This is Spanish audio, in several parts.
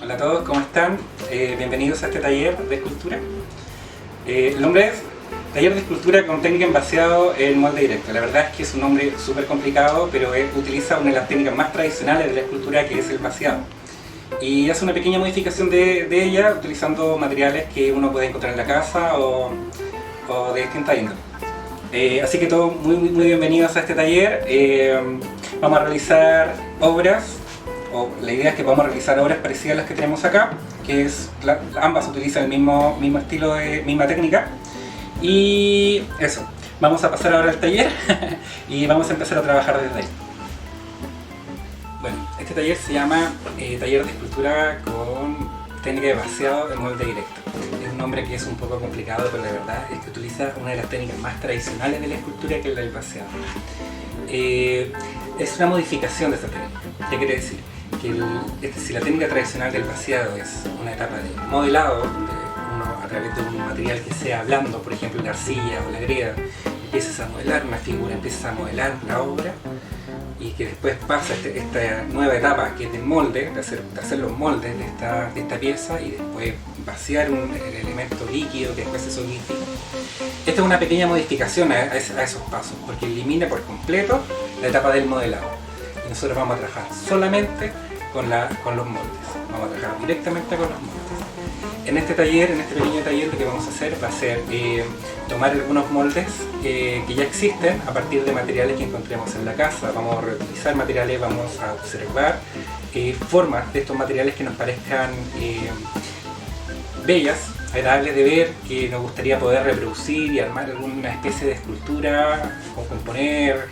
Hola a todos, ¿cómo están? Bienvenidos a este taller de escultura. El nombre es Taller de Escultura con técnica en vaciado en molde directo. La verdad es que es un nombre súper complicado, pero él utiliza una de las técnicas más tradicionales de la escultura, que es el vaciado. Y hace una pequeña modificación de ella utilizando materiales que uno puede encontrar en la casa o de distintas índoles. Así que todos muy bienvenidos a este taller. Vamos a realizar obras, o la idea es que podamos realizar obras parecidas a las que tenemos acá, que es, ambas utilizan el mismo estilo, misma técnica. Y eso, vamos a pasar ahora al taller y vamos a empezar a trabajar desde ahí. Bueno, este taller se llama Taller de Escultura con técnica de vaciado en molde directo. Es un nombre que es un poco complicado, pero la verdad es que utiliza una de las técnicas más tradicionales de la escultura, que es la del vaciado. Es una modificación de esta técnica. ¿Qué quiere decir? Que si la técnica tradicional del vaciado es una etapa de modelado, donde uno a través de un material que sea blando, por ejemplo la arcilla o la greda, empiezas a modelar una figura, empiezas a modelar la obra, y que después pasa esta nueva etapa que es del molde, de hacer los moldes de esta pieza y después vaciar el elemento líquido que después se solidifica. Esta es una pequeña modificación a esos pasos, porque elimina por completo la etapa del modelado. Y nosotros vamos a trabajar solamente con los moldes, vamos a trabajar directamente con los moldes. En este taller, en este pequeño taller, lo que vamos a hacer va a ser tomar algunos moldes que ya existen a partir de materiales que encontremos en la casa. Vamos a reutilizar materiales, vamos a observar formas de estos materiales que nos parezcan bellas, agradables de ver, que nos gustaría poder reproducir y armar alguna especie de escultura, o componer,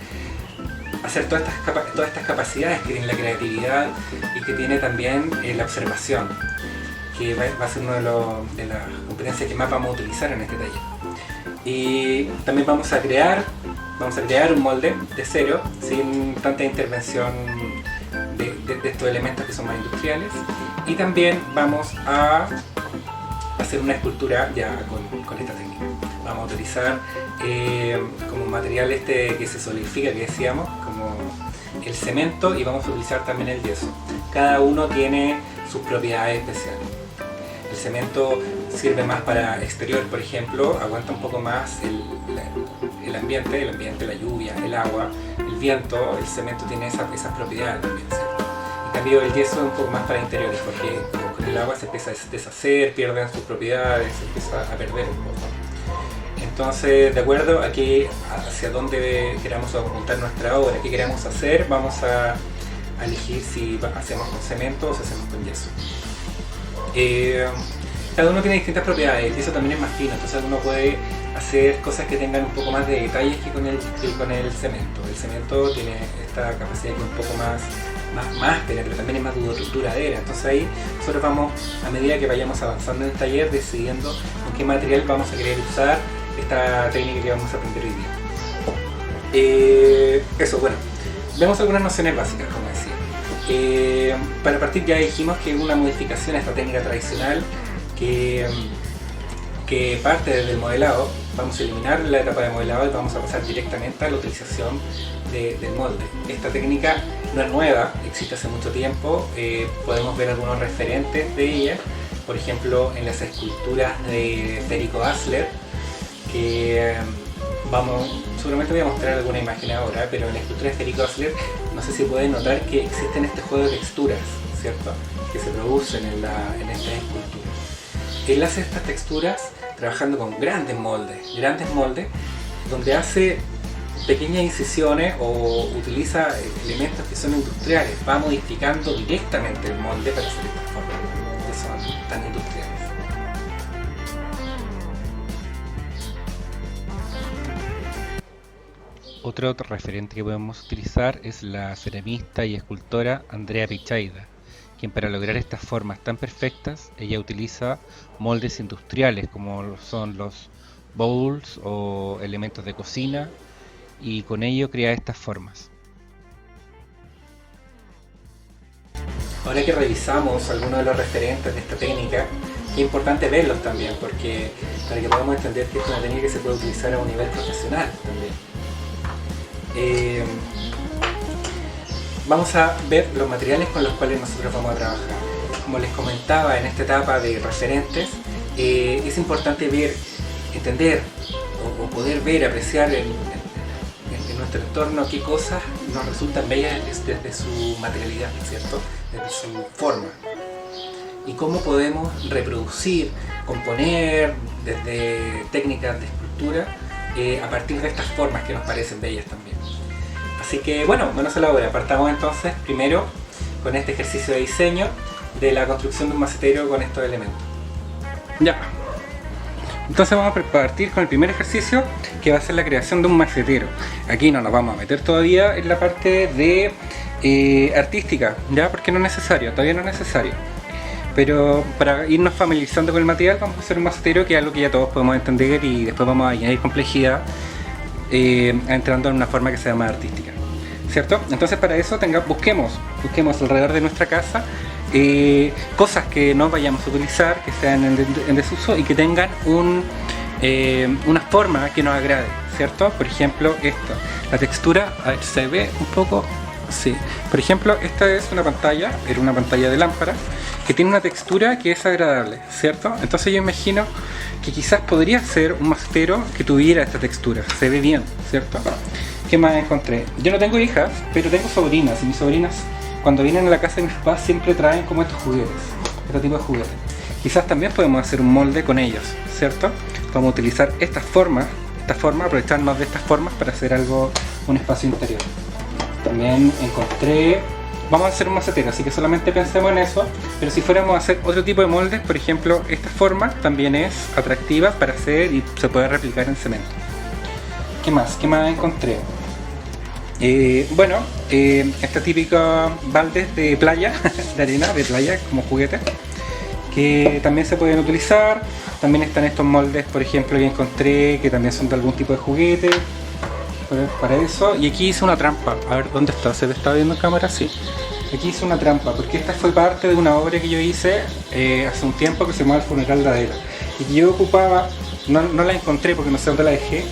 hacer todas estas capacidades que tiene la creatividad y que tiene también la observación, que va a ser una de las competencias que más vamos a utilizar en este taller. Y también vamos a crear un molde de cero, sin tanta intervención de estos elementos que son más industriales. Y también vamos a hacer una escultura ya con esta técnica. Vamos a utilizar como material que se solidifica, que decíamos, como el cemento, y vamos a utilizar también el yeso. Cada uno tiene sus propiedades especiales. El cemento sirve más para exterior, por ejemplo, aguanta un poco más el ambiente, la lluvia, el agua, el viento. El cemento tiene esas propiedades también, ¿cierto? En cambio el yeso es un poco más para interiores, porque con el agua se empieza a deshacer, pierden sus propiedades, se empieza a perder un poco. Entonces, de acuerdo a hacia dónde queramos apuntar nuestra obra, qué queremos hacer, vamos a elegir si hacemos con cemento o si hacemos con yeso. Cada uno tiene distintas propiedades, el yeso también es más fino, entonces uno puede hacer cosas que tengan un poco más de detalles que con el cemento. El cemento tiene esta capacidad que es un poco más áspera, pero también es más duradera. Entonces ahí nosotros vamos, a medida que vayamos avanzando en el taller, decidiendo con qué material vamos a querer usar esta técnica que vamos a aprender hoy día. Eso, bueno, vemos algunas nociones básicas, como decía. Para partir, ya dijimos que es una modificación a esta técnica tradicional que parte desde el modelado. Vamos a eliminar la etapa de modelado y vamos a pasar directamente a la utilización del molde. Esta técnica no es nueva, existe hace mucho tiempo. Podemos ver algunos referentes de ella, por ejemplo en las esculturas de Federico Dassler, que seguramente voy a mostrar alguna imagen ahora, pero en la escultura de Federico Dassler no sé si pueden notar que existen este juego de texturas, ¿cierto?, que se producen en estas esculturas. Él hace estas texturas trabajando con grandes moldes, donde hace pequeñas incisiones o utiliza elementos que son industriales, va modificando directamente el molde para hacer estas formas que son tan industriales. Otro referente que podemos utilizar es la ceramista y escultora Andrea Pichayda, quien para lograr estas formas tan perfectas, ella utiliza moldes industriales como son los bowls o elementos de cocina, y con ello crea estas formas. Ahora que revisamos algunos de los referentes de esta técnica, es importante verlos también, porque para que podamos entender que es una técnica que se puede utilizar a un nivel profesional también. Vamos a ver los materiales con los cuales nosotros vamos a trabajar. como les comentaba, en esta etapa de referentes, es importante ver, entender o poder ver, apreciar en nuestro entorno qué cosas nos resultan bellas desde su materialidad, ¿cierto? Desde su forma. Y cómo podemos reproducir, componer desde técnicas de escultura a partir de estas formas que nos parecen bellas también. Así que bueno, manos a la obra. Partamos entonces primero con este ejercicio de diseño de la construcción de un macetero con estos elementos. Ya. Entonces vamos a partir con el primer ejercicio, que va a ser la creación de un macetero. Aquí no nos vamos a meter todavía en la parte de artística, ya, porque no es necesario, todavía no es necesario. Pero para irnos familiarizando con el material, vamos a hacer un macetero, que es algo que ya todos podemos entender, y después vamos a añadir complejidad entrando en una forma que sea más artística, ¿cierto? Entonces para eso busquemos alrededor de nuestra casa cosas que no vayamos a utilizar, que sean en desuso y que tengan una forma que nos agrade, ¿cierto? Por ejemplo, esto, la textura, a ver, se ve un poco, sí. Por ejemplo, esta es una pantalla, era una pantalla de lámpara, que tiene una textura que es agradable, ¿cierto? Entonces yo imagino que quizás podría ser un macetero que tuviera esta textura, se ve bien, ¿cierto? ¿Qué más encontré? Yo no tengo hijas, pero tengo sobrinas, y mis sobrinas cuando vienen a la casa de mis papás siempre traen como estos juguetes, este tipo de juguetes. Quizás también podemos hacer un molde con ellos, ¿cierto? Podemos utilizar estas formas, aprovecharnos de estas formas para hacer algo, un espacio interior. También encontré, vamos a hacer un macetero, así que solamente pensemos en eso, pero si fuéramos a hacer otro tipo de moldes, por ejemplo, esta forma también es atractiva para hacer y se puede replicar en cemento. ¿Qué más? ¿Qué más encontré? Esta típica baldes de playa, de arena, de playa, como juguetes, que también se pueden utilizar. También están estos moldes, por ejemplo, que encontré, que también son de algún tipo de juguete, para eso. Y aquí hice una trampa, a ver, ¿dónde está? ¿Se está viendo en cámara? Sí. Aquí hice una trampa, porque esta fue parte de una obra que yo hice hace un tiempo, que se llama El Funeral de Adela, y que yo ocupaba, no la encontré porque no sé dónde la dejé,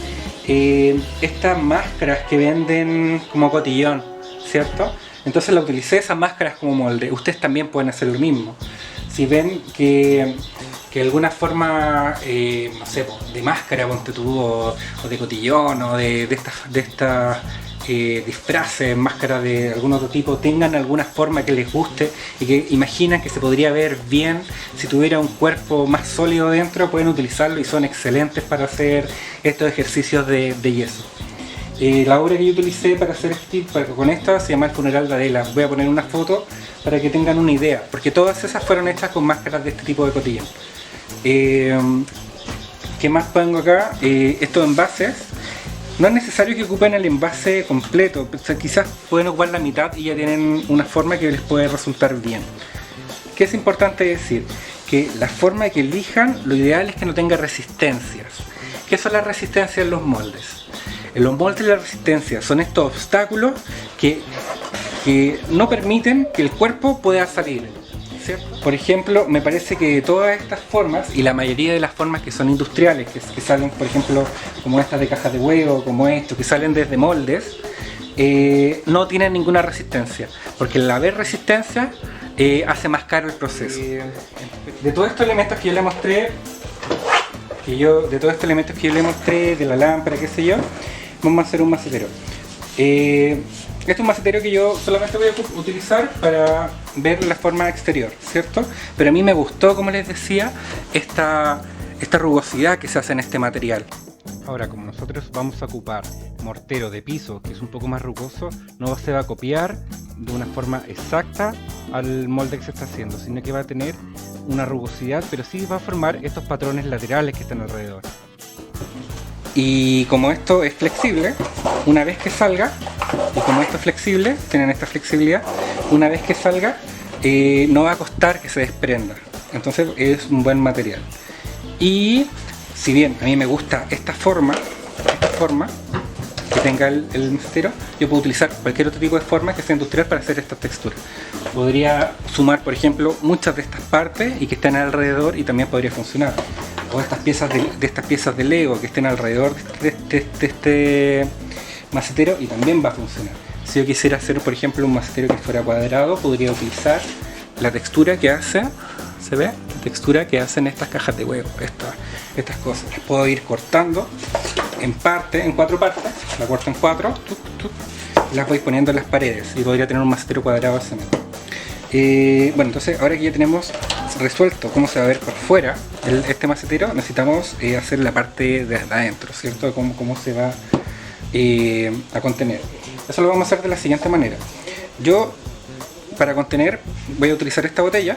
estas máscaras que venden como cotillón, ¿cierto? Entonces la utilicé esas máscaras como molde. Ustedes también pueden hacer lo mismo. Si ven que de alguna forma, no sé, de máscara, ponte tú, o de cotillón, o de estas disfraces, máscaras de algún otro tipo, tengan alguna forma que les guste y que imaginan que se podría ver bien si tuviera un cuerpo más sólido dentro, pueden utilizarlo y son excelentes para hacer estos ejercicios de yeso. La obra que yo utilicé para hacer con esta se llama El Funeral de Adela. Voy a poner una foto para que tengan una idea, porque todas esas fueron hechas con máscaras de este tipo de cotillón. ¿Qué más pongo acá? Estos envases. No es necesario que ocupen el envase completo, o sea, quizás pueden ocupar la mitad y ya tienen una forma que les puede resultar bien. ¿Qué es importante decir? Que la forma que elijan, lo ideal es que no tenga resistencias. ¿Qué son las resistencias en los moldes? En los moldes la resistencia son estos obstáculos que no permiten que el cuerpo pueda salir, ¿cierto? Por ejemplo, me parece que todas estas formas, y la mayoría de las formas que son industriales, que salen, por ejemplo, como estas de cajas de huevo, como esto, que salen desde moldes, no tienen ninguna resistencia, porque al haber resistencia hace más caro el proceso. De todos estos elementos que yo le mostré, de la lámpara, qué sé yo, vamos a hacer un macetero. Este es un macetero que yo solamente voy a utilizar para ver la forma exterior, ¿cierto? Pero a mí me gustó, como les decía, esta rugosidad que se hace en este material. Ahora, como nosotros vamos a ocupar mortero de piso, que es un poco más rugoso, no se va a copiar de una forma exacta al molde que se está haciendo, sino que va a tener una rugosidad, pero sí va a formar estos patrones laterales que están alrededor. Y como esto es flexible, una vez que salga, y como esto es flexible, tienen esta flexibilidad, una vez que salga, no va a costar que se desprenda. Entonces es un buen material. Y si bien a mí me gusta esta forma que tenga el macetero, yo puedo utilizar cualquier otro tipo de forma que sea industrial para hacer esta textura. Podría sumar, por ejemplo, muchas de estas partes y que estén alrededor, y también podría funcionar. O estas piezas de Lego que estén alrededor de este macetero, y también va a funcionar. Si yo quisiera hacer, por ejemplo, un macetero que fuera cuadrado, podría utilizar la textura que hace, ¿se ve? La textura que hacen estas cajas de huevo, estas cosas. Las puedo ir cortando en cuatro partes, la corto en cuatro, y las voy poniendo en las paredes y podría tener un macetero cuadrado de cemento. Bueno, entonces ahora que ya tenemos resuelto cómo se va a ver por fuera este macetero, necesitamos hacer la parte de adentro, ¿cierto? Cómo se va a contener. Eso lo vamos a hacer de la siguiente manera. Yo, para contener, voy a utilizar esta botella.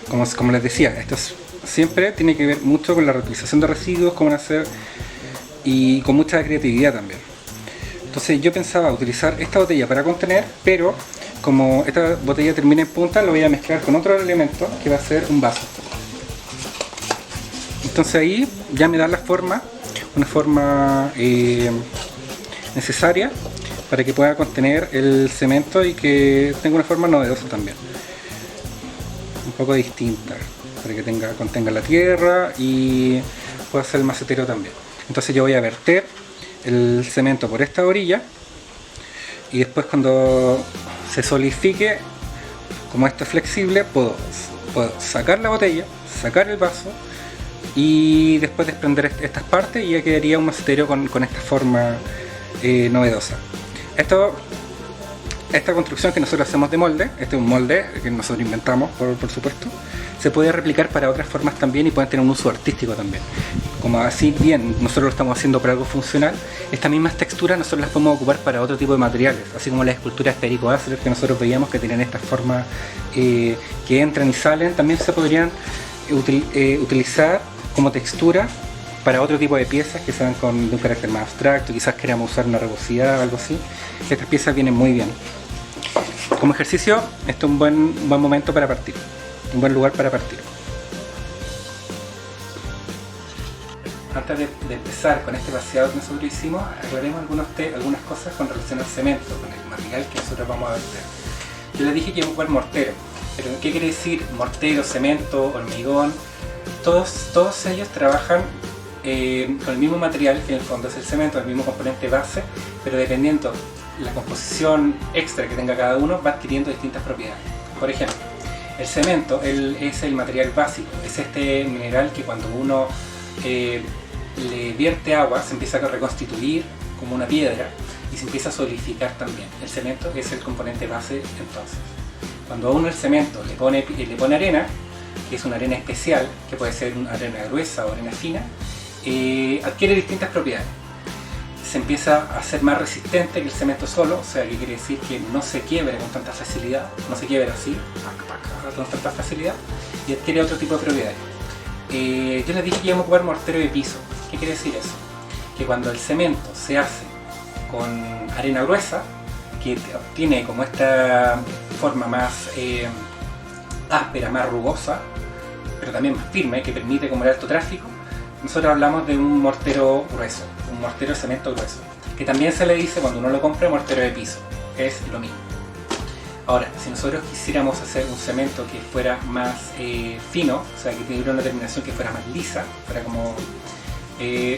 Como les decía, esto siempre tiene que ver mucho con la reutilización de residuos, cómo hacer, y con mucha creatividad también. Entonces yo pensaba utilizar esta botella para contener, pero como esta botella termina en punta, lo voy a mezclar con otro elemento que va a ser un vaso. Entonces ahí ya me da la forma, una forma necesaria para que pueda contener el cemento y que tenga una forma novedosa también, un poco distinta, para que contenga la tierra y pueda ser el macetero también. Entonces yo voy a verter el cemento por esta orilla y después cuando se solidifique, como esto es flexible, puedo sacar la botella, sacar el vaso y después desprender estas partes y ya quedaría un macetero con esta forma novedosa. Esta construcción que nosotros hacemos de molde, este es un molde que nosotros inventamos, por supuesto, se puede replicar para otras formas también y pueden tener un uso artístico también. Como así bien nosotros lo estamos haciendo para algo funcional, estas mismas texturas nosotros las podemos ocupar para otro tipo de materiales, así como las esculturas esférico-ácidas que nosotros veíamos que tienen estas formas que entran y salen, también se podrían utilizar como textura para otro tipo de piezas que sean de un carácter más abstracto, quizás queramos usar una rugosidad o algo así. Estas piezas vienen muy bien. Como ejercicio, esto es un buen momento para partir, un buen lugar para partir. Antes de empezar con este vaciado que nosotros hicimos, aclaremos algunas cosas con relación al cemento, con el material que nosotros vamos a verter. Yo les dije que iba a ocupar mortero, pero ¿qué quiere decir mortero, cemento, hormigón? Todos ellos trabajan con el mismo material, que en el fondo es el cemento, el mismo componente base, pero dependiendo la composición extra que tenga cada uno, va adquiriendo distintas propiedades. Por ejemplo, el cemento es el material básico, es este mineral que cuando uno le vierte agua se empieza a reconstituir como una piedra y se empieza a solidificar también. El cemento es el componente base entonces. Cuando a uno el cemento le pone arena, que es una arena especial, que puede ser una arena gruesa o arena fina, adquiere distintas propiedades. Se empieza a ser más resistente que el cemento solo, o sea, que quiere decir que no se quiebre con tanta facilidad, no se quiebra así, con tanta facilidad, y adquiere otro tipo de propiedades. Yo les dije que íbamos a ocupar mortero de piso. ¿Qué quiere decir eso? Que cuando el cemento se hace con arena gruesa, que tiene como esta forma más áspera, más rugosa, pero también más firme, que permite como el alto tráfico, nosotros hablamos de un mortero grueso, un mortero de cemento grueso, que también se le dice cuando uno lo compra mortero de piso, es lo mismo. Ahora, si nosotros quisiéramos hacer un cemento que fuera más fino, o sea que tuviera una terminación que fuera más lisa, fuera como,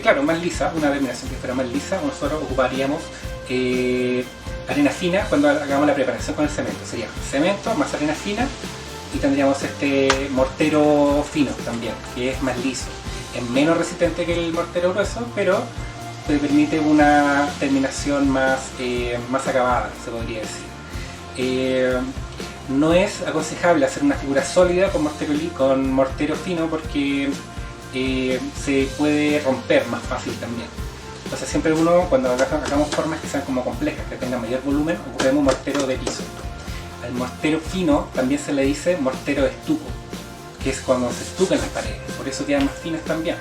claro, más lisa, una terminación que fuera más lisa, nosotros ocuparíamos arena fina cuando hagamos la preparación con el cemento. Sería cemento más arena fina y tendríamos este mortero fino también, que es más liso. Es menos resistente que el mortero grueso, pero te permite una terminación más acabada, se podría decir. No es aconsejable hacer una figura sólida con mortero fino porque se puede romper más fácil también. Entonces siempre cuando hagamos formas que sean como complejas, que tengan mayor volumen, ocupemos mortero de piso. Al mortero fino también se le dice mortero de estuco, que es cuando se estucan las paredes, por eso quedan más finas también.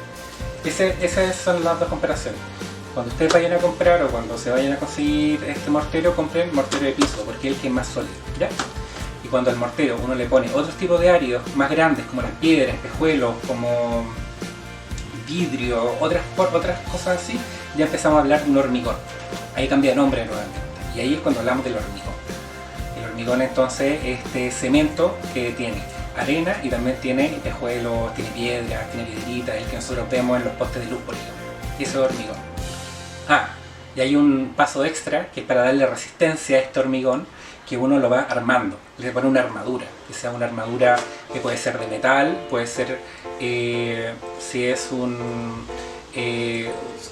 Esas son las dos comparaciones. Cuando ustedes vayan a comprar o cuando se vayan a conseguir este mortero, compren mortero de piso, porque es el que es más sólido, ¿ya? Y cuando al mortero uno le pone otros tipos de áridos más grandes, como las piedras, espejuelos, como vidrio, otras cosas así, ya empezamos a hablar de un hormigón. Ahí cambia de nombre nuevamente. Y ahí es cuando hablamos del hormigón. El hormigón entonces es este cemento que tiene arena y también tiene espejuelos, tiene piedras, tiene piedritas, el que nosotros vemos en los postes de luz, por ejemplo. Y eso es hormigón. Y hay un paso extra que es para darle resistencia a este hormigón, que uno lo va armando, le pone una armadura, que sea una armadura que puede ser de metal, puede ser, si es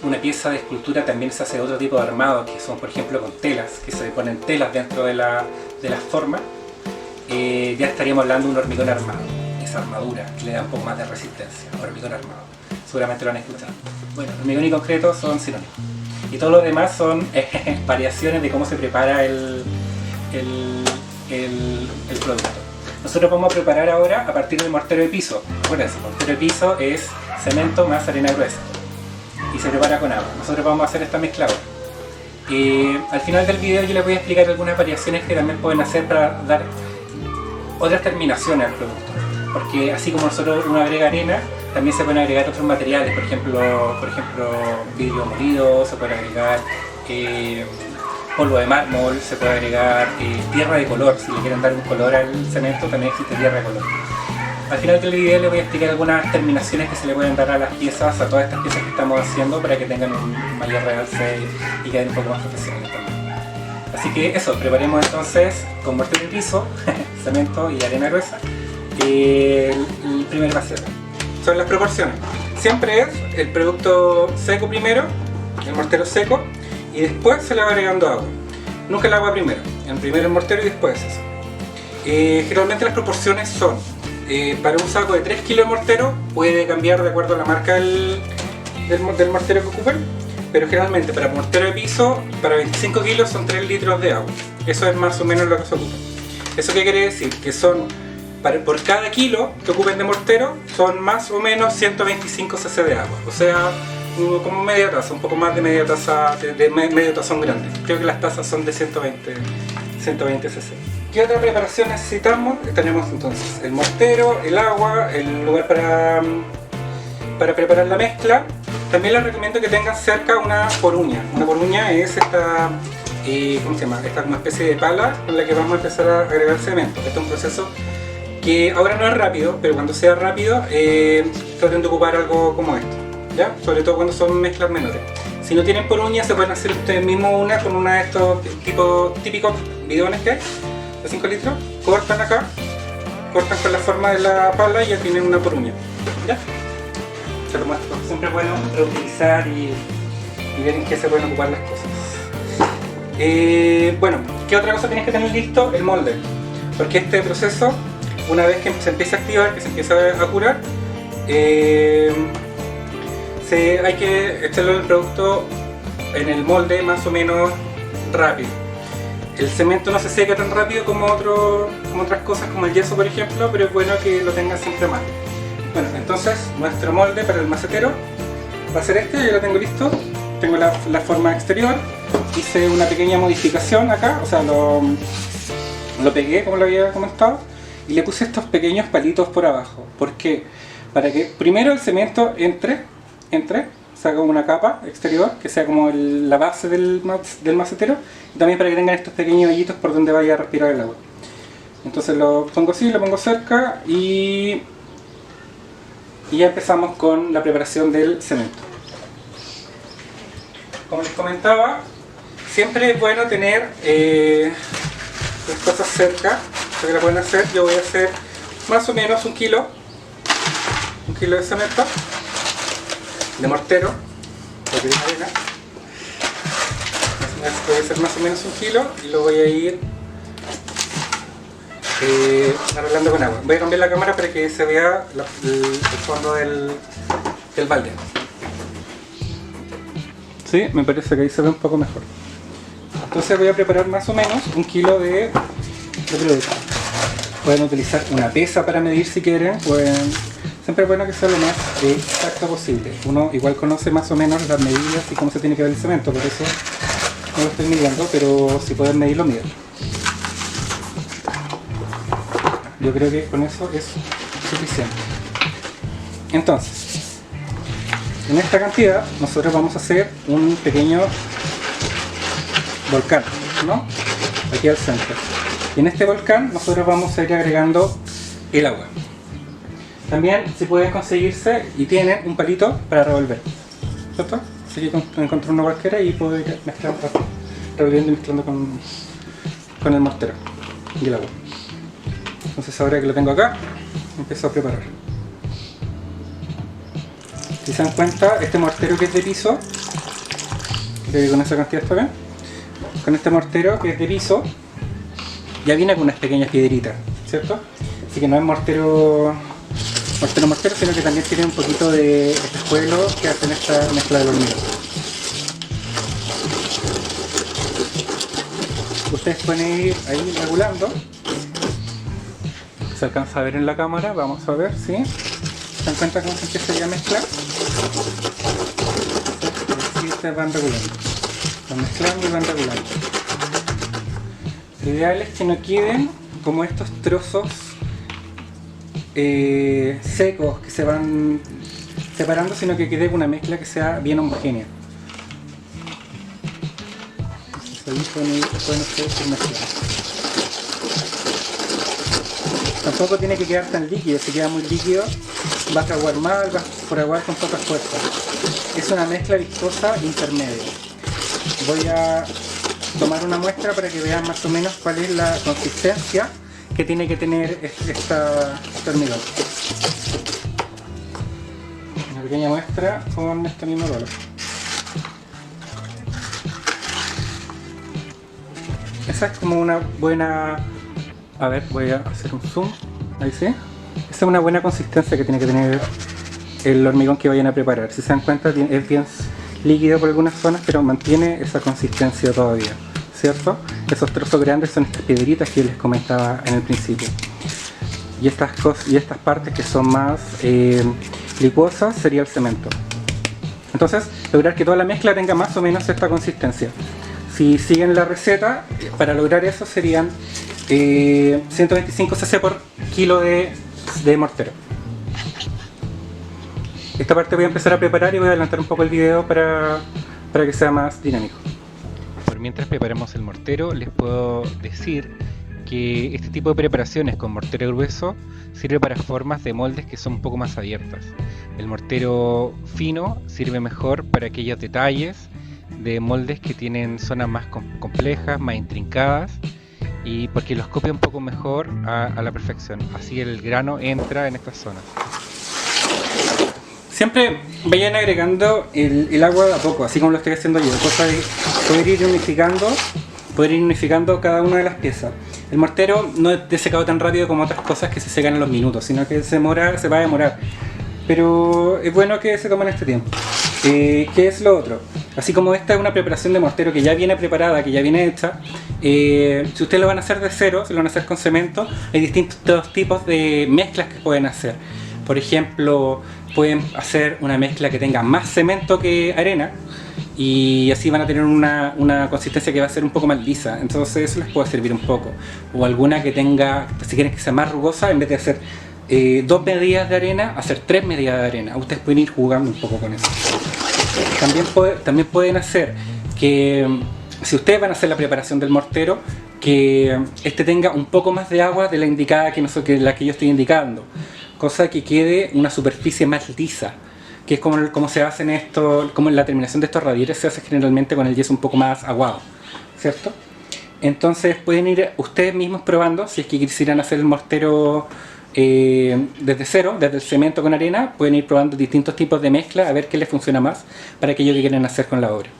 una pieza de escultura, también se hace otro tipo de armado, que son por ejemplo con telas, que se ponen telas dentro de las formas. Ya estaríamos hablando de un hormigón armado, esa armadura que le da un poco más de resistencia, hormigón armado, seguramente lo han escuchado. Bueno, hormigón y concreto son sinónimos, y todo lo demás son variaciones de cómo se prepara el producto. Nosotros vamos a preparar ahora a partir del mortero de piso. Acuérdense, el mortero de piso es cemento más arena gruesa y se prepara con agua. Nosotros vamos a hacer esta mezcla ahora. Al final del video yo les voy a explicar algunas variaciones que también pueden hacer para dar otras terminaciones al producto, porque así como nosotros uno agrega arena, también se pueden agregar otros materiales, por ejemplo vidrio molido, se puede agregar polvo de mármol, se puede agregar tierra de color. Si le quieren dar un color al cemento, también existe tierra de color. Al final del video les voy a explicar algunas terminaciones que se le pueden dar a las piezas, a todas estas piezas que estamos haciendo, para que tengan un mayor realce y queden un poco más profesionales también. Así que eso, preparemos entonces con mortero de piso, cemento y arena gruesa, el primer vaciado. Son las proporciones. Siempre es el producto seco primero, el mortero seco, y después se le va agregando agua. Nunca el agua primero, primero el mortero y después eso. Generalmente las proporciones son, para un saco de 3 kilos de mortero puede cambiar de acuerdo a la marca del mortero que ocupen, pero generalmente para mortero de piso, para 25 kilos son 3 litros de agua. Eso es más o menos lo que se ocupa. ¿Eso qué quiere decir? Que son, por cada kilo que ocupen de mortero, son más o menos 125 cc de agua. O sea, como media taza, un poco más de media taza, medio tazón grande. Creo que las tazas son de 120 cc. ¿Qué otra preparación necesitamos? Tenemos entonces el mortero, el agua, el lugar para preparar la mezcla. También les recomiendo que tengan cerca una poruña. Una poruña es esta, ¿cómo se llama? Esta como especie de pala con la que vamos a empezar a agregar cemento. Este es un proceso que ahora no es rápido, pero cuando sea rápido, traten de ocupar algo como esto, ¿ya? Sobre todo cuando son mezclas menores. Si no tienen poruña, se pueden hacer ustedes mismos una con una de estos típicos bidones que hay, de 5 litros. Cortan acá, cortan con la forma de la pala y ya tienen una poruña, ¿ya? Se lo muestro. Siempre es bueno reutilizar y ver en qué se pueden ocupar las cosas. Bueno, ¿qué otra cosa tienes que tener listo? El molde. Porque este proceso, una vez que se empieza a activar, que se empieza a curar, hay que echarlo el producto en el molde más o menos rápido. El cemento no se seca tan rápido como otras cosas, como el yeso por ejemplo, pero es bueno que lo tengan siempre a mano. Bueno, entonces nuestro molde para el macetero va a ser este. Yo lo tengo listo, tengo la forma exterior, hice una pequeña modificación acá, o sea lo pegué como lo había comentado y le puse estos pequeños palitos por abajo. ¿Por qué? Para que primero el cemento entre, sea como una capa exterior, que sea como la base del macetero, y también para que tengan estos pequeños hoyitos por donde vaya a respirar el agua. Entonces lo pongo así, lo pongo cerca y ya empezamos con la preparación del cemento. Como les comentaba, siempre es bueno tener las cosas cerca, para que la pueden hacer. Yo voy a hacer más o menos un kilo de cemento, de mortero, porque de arena. Voy a hacer más o menos un kilo y lo voy a ir arreglando con agua. Voy a cambiar la cámara para que se vea el fondo del balde. Sí, me parece que ahí se ve un poco mejor. Entonces voy a preparar más o menos un kilo de producto. Pueden utilizar una pesa para medir si quieren. Siempre es bueno que sea lo más exacto posible. Uno igual conoce más o menos las medidas y cómo se tiene que ver el cemento, por eso no lo estoy midiendo, pero si pueden medirlo, miren. Yo creo que con eso es suficiente. Entonces, en esta cantidad nosotros vamos a hacer un pequeño volcán, ¿no? Aquí al centro. Y en este volcán nosotros vamos a ir agregando el agua. También si pueden conseguirse y tienen un palito para revolver, ¿cierto? Así que encontré uno cualquiera y puedo ir mezclando, revolviendo y mezclando con el mortero y el agua. Entonces ahora que lo tengo acá, empiezo a preparar. Si se dan cuenta, este mortero que es de piso, creo que con esa cantidad está bien, con este mortero que es de piso, ya viene con unas pequeñas piedritas, ¿cierto? Así que no es mortero, sino que también tiene un poquito de espejuelo que hacen esta mezcla del hormigón. Ustedes pueden ir ahí regulando. Se alcanza a ver en la cámara, vamos a ver, ¿sí? ¿Se dan cuenta cómo se empieza a mezclar? Y ustedes van regulando. Van mezclando y van regulando. Lo ideal es que no queden como estos trozos secos que se van separando, sino que quede una mezcla que sea bien homogénea. Entonces ahí pueden ustedes ir mezclando. Tampoco tiene que quedar tan líquido, si queda muy líquido va a fraguar mal, va a fraguar con poca fuerza. Es una mezcla viscosa intermedia. Voy a tomar una muestra para que vean más o menos cuál es la consistencia que tiene que tener este hormigón. Una pequeña muestra con este mismo rolo. Esa es como una buena... A ver, voy a hacer un zoom. Ahí sí. Esa es una buena consistencia que tiene que tener el hormigón que vayan a preparar. Si se dan cuenta, es bien líquido por algunas zonas, pero mantiene esa consistencia todavía, ¿cierto? Esos trozos grandes son estas piedritas que les comentaba en el principio. Y estas partes que son más licuosas sería el cemento. Entonces, lograr que toda la mezcla tenga más o menos esta consistencia. Si siguen la receta, para lograr eso serían 125 cc por kilo de mortero. Esta parte voy a empezar a preparar y voy a adelantar un poco el video para que sea más dinámico. Por mientras preparamos el mortero, les puedo decir que este tipo de preparaciones con mortero grueso sirve para formas de moldes que son un poco más abiertas. El mortero fino sirve mejor para aquellos detalles de moldes que tienen zonas más complejas, más intrincadas, y porque los copia un poco mejor a la perfección. Así el grano entra en estas zonas. Siempre vayan agregando el agua de a poco, así como lo estoy haciendo yo, cosa de poder ir unificando cada una de las piezas. El mortero no es desecado tan rápido como otras cosas que se secan en los minutos, sino que se va a demorar. Pero es bueno que se tomen este tiempo. ¿Qué es lo otro? Así como esta es una preparación de mortero que ya viene preparada, que ya viene hecha, si ustedes lo van a hacer de cero, si lo van a hacer con cemento, hay distintos tipos de mezclas que pueden hacer. Por ejemplo, pueden hacer una mezcla que tenga más cemento que arena, y así van a tener una consistencia que va a ser un poco más lisa. Entonces eso les puede servir un poco. O alguna que tenga, si quieren que sea más rugosa, en vez de hacer 2 medidas de arena, hacer 3 medidas de arena. Ustedes pueden ir jugando un poco con eso. También pueden hacer que, si ustedes van a hacer la preparación del mortero, que este tenga un poco más de agua de la indicada que la que yo estoy indicando, cosa que quede una superficie más lisa, que es como se hacen esto, como en la terminación de estos radieres se hace generalmente con el yeso un poco más aguado, ¿cierto? Entonces pueden ir ustedes mismos probando. Si es que quisieran hacer el mortero desde cero, desde el cemento con arena, pueden ir probando distintos tipos de mezcla a ver qué les funciona más para aquello que quieren hacer con la obra.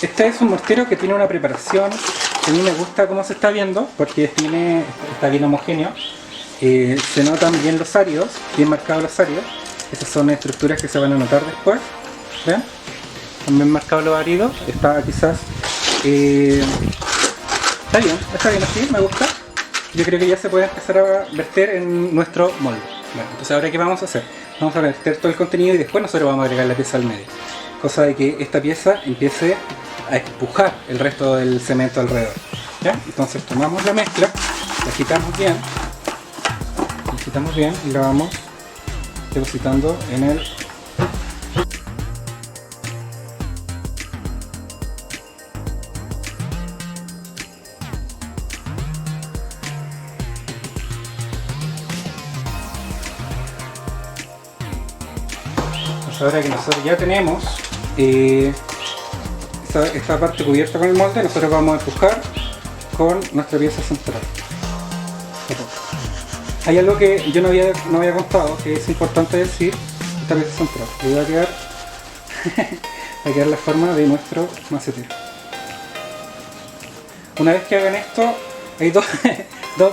Este es un mortero que tiene una preparación que a mí me gusta cómo se está viendo, porque está bien homogéneo. Se notan bien los áridos, bien marcados los áridos. Esas son estructuras que se van a notar después. ¿Ven? Están bien marcados los áridos. Está quizás... Está bien así, me gusta. Yo creo que ya se puede empezar a verter en nuestro molde. Bueno, entonces ahora ¿qué vamos a hacer? Vamos a verter todo el contenido y después nosotros vamos a agregar la pieza al medio. Cosa de que esta pieza empiece a empujar el resto del cemento alrededor. ¿Ya? Entonces tomamos la mezcla, la agitamos bien y la vamos depositando en el... Ahora que nosotros ya tenemos esta parte cubierta con el molde, nosotros vamos a empujar con nuestra pieza central. Hay algo que yo no había contado, que es importante decir, esta pieza central. Le va a quedar, va a quedar la forma de nuestro macetero. Una vez que hagan esto, hay dos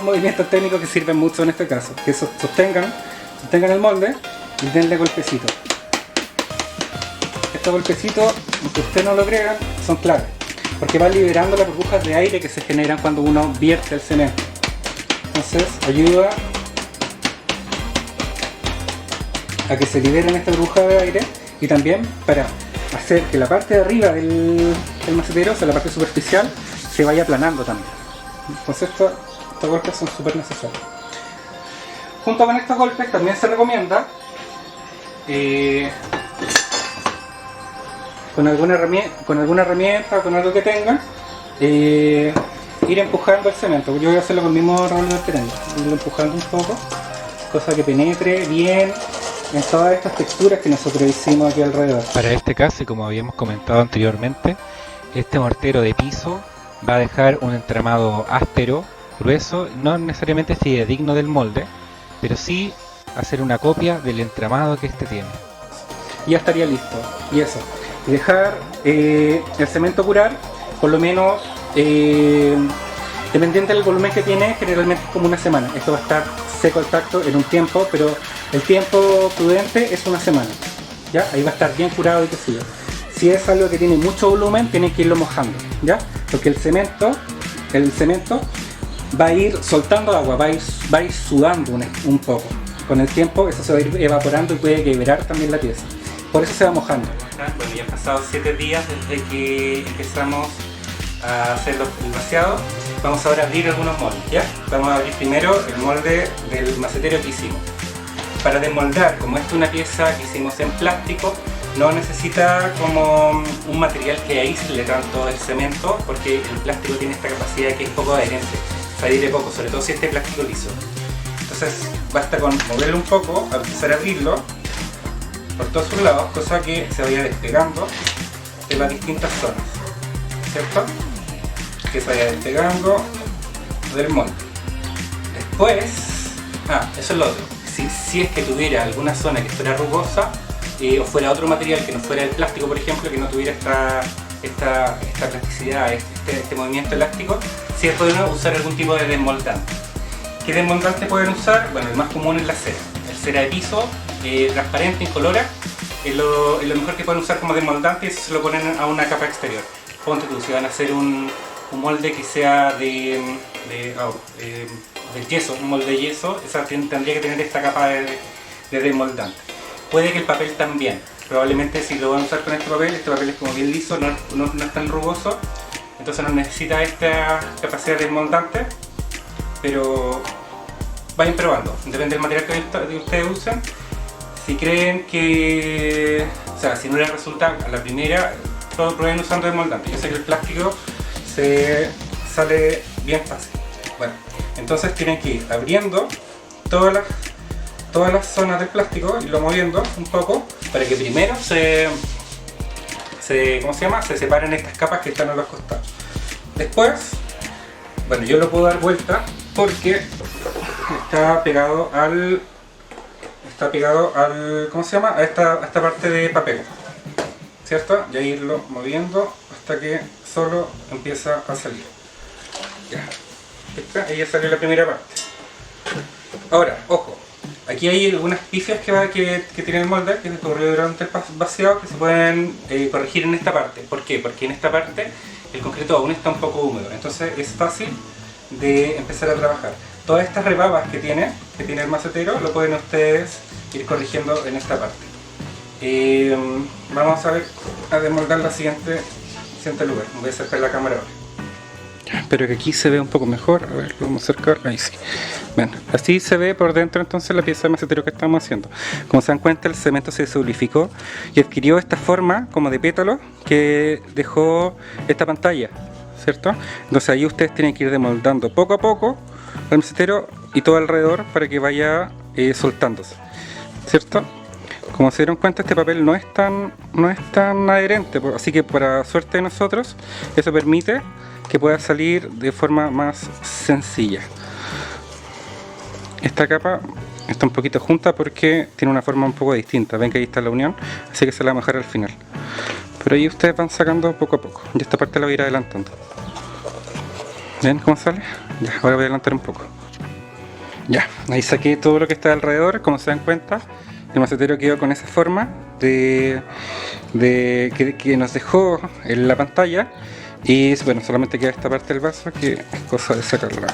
movimientos técnicos que sirven mucho en este caso, que sostengan el molde y denle golpecito. Estos golpecitos, aunque ustedes no lo crean, son claves, porque van liberando las burbujas de aire que se generan cuando uno vierte el cemento. Entonces ayuda a que se liberen estas burbujas de aire y también para hacer que la parte de arriba del macetero, o sea la parte superficial, se vaya aplanando también. Entonces estos golpes son súper necesarios. Junto con estos golpes también se recomienda con alguna herramienta o con algo que tengan, ir empujando el cemento. Yo voy a hacerlo con el mismo revólver que tengo, irlo empujando un poco, cosa que penetre bien en todas estas texturas que nosotros hicimos aquí alrededor. Para este caso, y como habíamos comentado anteriormente, este mortero de piso va a dejar un entramado áspero, grueso, no necesariamente fidedigno del molde, pero sí hacer una copia del entramado que este tiene. Y ya estaría listo. Y eso, y dejar el cemento curar por lo menos, dependiente del volumen que tiene, generalmente como una semana. Esto va a estar seco al tacto en un tiempo, pero el tiempo prudente es una semana. ¿Ya? Ahí va a estar bien curado y qué sé yo. Si es algo que tiene mucho volumen, tienen que irlo mojando, ¿ya? Porque el cemento va a ir soltando agua, va a ir sudando un poco. Con el tiempo eso se va a ir evaporando y puede quebrar también la pieza. Por eso se va mojando. Bueno, ya han pasado 7 días desde que empezamos a hacer el vaciado. Vamos ahora a abrir algunos moldes, ¿ya? Vamos a abrir primero el molde del macetero que hicimos. Para desmoldar, como esta es una pieza que hicimos en plástico, no necesita como un material que aísle tanto el cemento, porque el plástico tiene esta capacidad que es poco adherente, se adhiere poco, sobre todo si este plástico liso. Entonces basta con moverlo un poco, empezar a abrirlo por todos sus lados, cosa que se vaya despegando de las distintas zonas, ¿cierto? Que se vaya despegando del molde. Después, eso es lo otro. Si es que tuviera alguna zona que fuera rugosa, o fuera otro material que no fuera el plástico, por ejemplo, que no tuviera esta plasticidad, este movimiento elástico, sí es bueno usar algún tipo de desmoldante. ¿Qué desmoldante pueden usar? Bueno, el más común es la cera. El cera de piso, transparente, incolora, es lo mejor que pueden usar como desmoldante, y eso se lo ponen a una capa exterior. Ponte tú, si van a hacer un molde que sea de yeso, un molde de yeso, esa tendría que tener esta capa de desmoldante. Puede que el papel también, probablemente si lo van a usar con este papel es como bien liso, no es tan rugoso, entonces no necesita esta capacidad desmoldante, pero vayan probando, depende del material que ustedes usen. Si creen que, o sea, si no les resulta a la primera, todos prueben usando desmoldante. Yo sé que el plástico se sale bien fácil. Bueno, entonces tienen que ir abriendo todas las zonas del plástico y lo moviendo un poco para que primero se separen estas capas que están a los costados. Después, bueno, yo lo puedo dar vuelta porque está pegado al ¿cómo se llama? A esta parte de papel, ¿cierto? Y irlo moviendo hasta que solo empieza a salir. Ya. Ahí ya salió la primera parte. Ahora, ojo, aquí hay algunas pifias que tiene el molde, que se ocurrió durante el vaciado, que se pueden corregir en esta parte. ¿Por qué? Porque en esta parte el concreto aún está un poco húmedo, entonces es fácil de empezar a trabajar. Todas estas rebabas que tiene el macetero lo pueden ustedes ir corrigiendo en esta parte. Vamos a desmoldar la siguiente lugar. Voy a acercar la cámara ahora. Espero que aquí se vea un poco mejor. A ver, lo vamos a acercar. Ahí sí. Bueno, así se ve por dentro entonces la pieza de macetero que estamos haciendo. Como se dan cuenta, el cemento se solidificó y adquirió esta forma como de pétalo que dejó esta pantalla, ¿cierto? Entonces ahí ustedes tienen que ir desmoldando poco a poco el macetero y todo alrededor para que vaya soltándose, ¿cierto? Como se dieron cuenta, este papel no es tan adherente, así que para suerte de nosotros, eso permite que pueda salir de forma más sencilla. Esta capa está un poquito junta porque tiene una forma un poco distinta. Ven que ahí está la unión, así que se la va a mejorar al final. Pero ahí ustedes van sacando poco a poco. Y esta parte la voy a ir adelantando. ¿Ven cómo sale? Ya, ahora voy a adelantar un poco. Ya, ahí saqué todo lo que está alrededor. Como se dan cuenta, el macetero quedó con esa forma que nos dejó en la pantalla. Y bueno, solamente queda esta parte del vaso que es cosa de sacarla.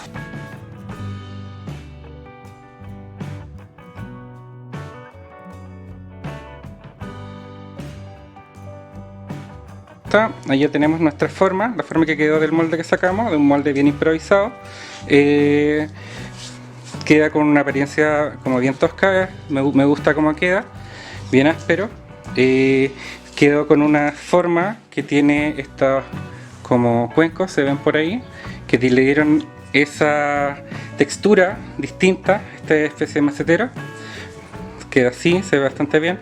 Ahí ya tenemos nuestra forma, la forma que quedó del molde que sacamos, de un molde bien improvisado. Queda con una apariencia como bien tosca, me gusta cómo queda, bien áspero. Quedó con una forma que tiene estos como cuencos, se ven por ahí, que le dieron esa textura distinta a esta especie de macetero. Queda así, se ve bastante bien.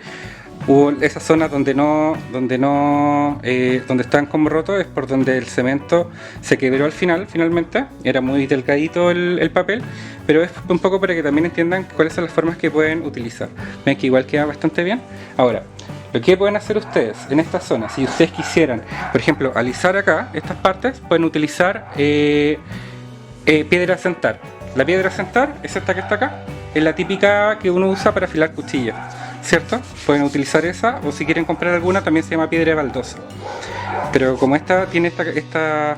Hubo esas zonas donde están como rotos, es por donde el cemento se quebró finalmente. Era muy delgadito el papel, pero es un poco para que también entiendan cuáles son las formas que pueden utilizar. Ven que igual queda bastante bien. Ahora, lo que pueden hacer ustedes en esta zona, si ustedes quisieran, por ejemplo, alisar acá estas partes, pueden utilizar piedra a sentar. La piedra a sentar es esta que está acá, es la típica que uno usa para afilar cuchillas, ¿cierto? Pueden utilizar esa, o si quieren comprar alguna también se llama piedra de baldosa. Pero como esta tiene esta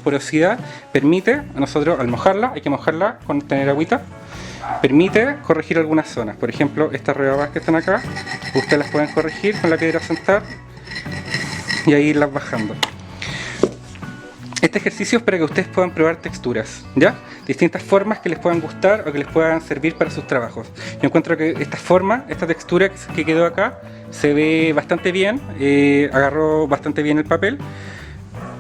porosidad, permite a nosotros al mojarla, hay que mojarla con tener agüita, permite corregir algunas zonas. Por ejemplo, estas rebajas que están acá, ustedes las pueden corregir con la piedra a sentar y ahí irlas bajando. Este ejercicio es para que ustedes puedan probar texturas, ¿ya? Distintas formas que les puedan gustar o que les puedan servir para sus trabajos. Yo encuentro que esta forma, esta textura que quedó acá, se ve bastante bien, agarró bastante bien el papel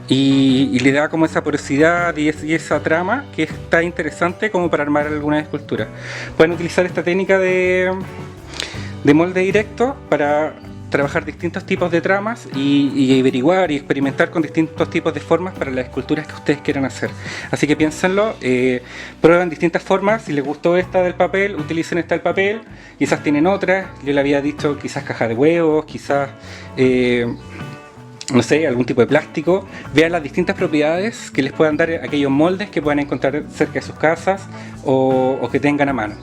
y le da como esa porosidad y esa trama que está interesante como para armar alguna escultura. Pueden utilizar esta técnica de molde directo para trabajar distintos tipos de tramas y averiguar y experimentar con distintos tipos de formas para las esculturas que ustedes quieran hacer. Así que piénsenlo, prueben distintas formas. Si les gustó esta del papel, utilicen esta del papel. Quizás tienen otras, yo le había dicho quizás caja de huevos, quizás no sé, algún tipo de plástico. Vean las distintas propiedades que les puedan dar aquellos moldes que puedan encontrar cerca de sus casas o que tengan a mano.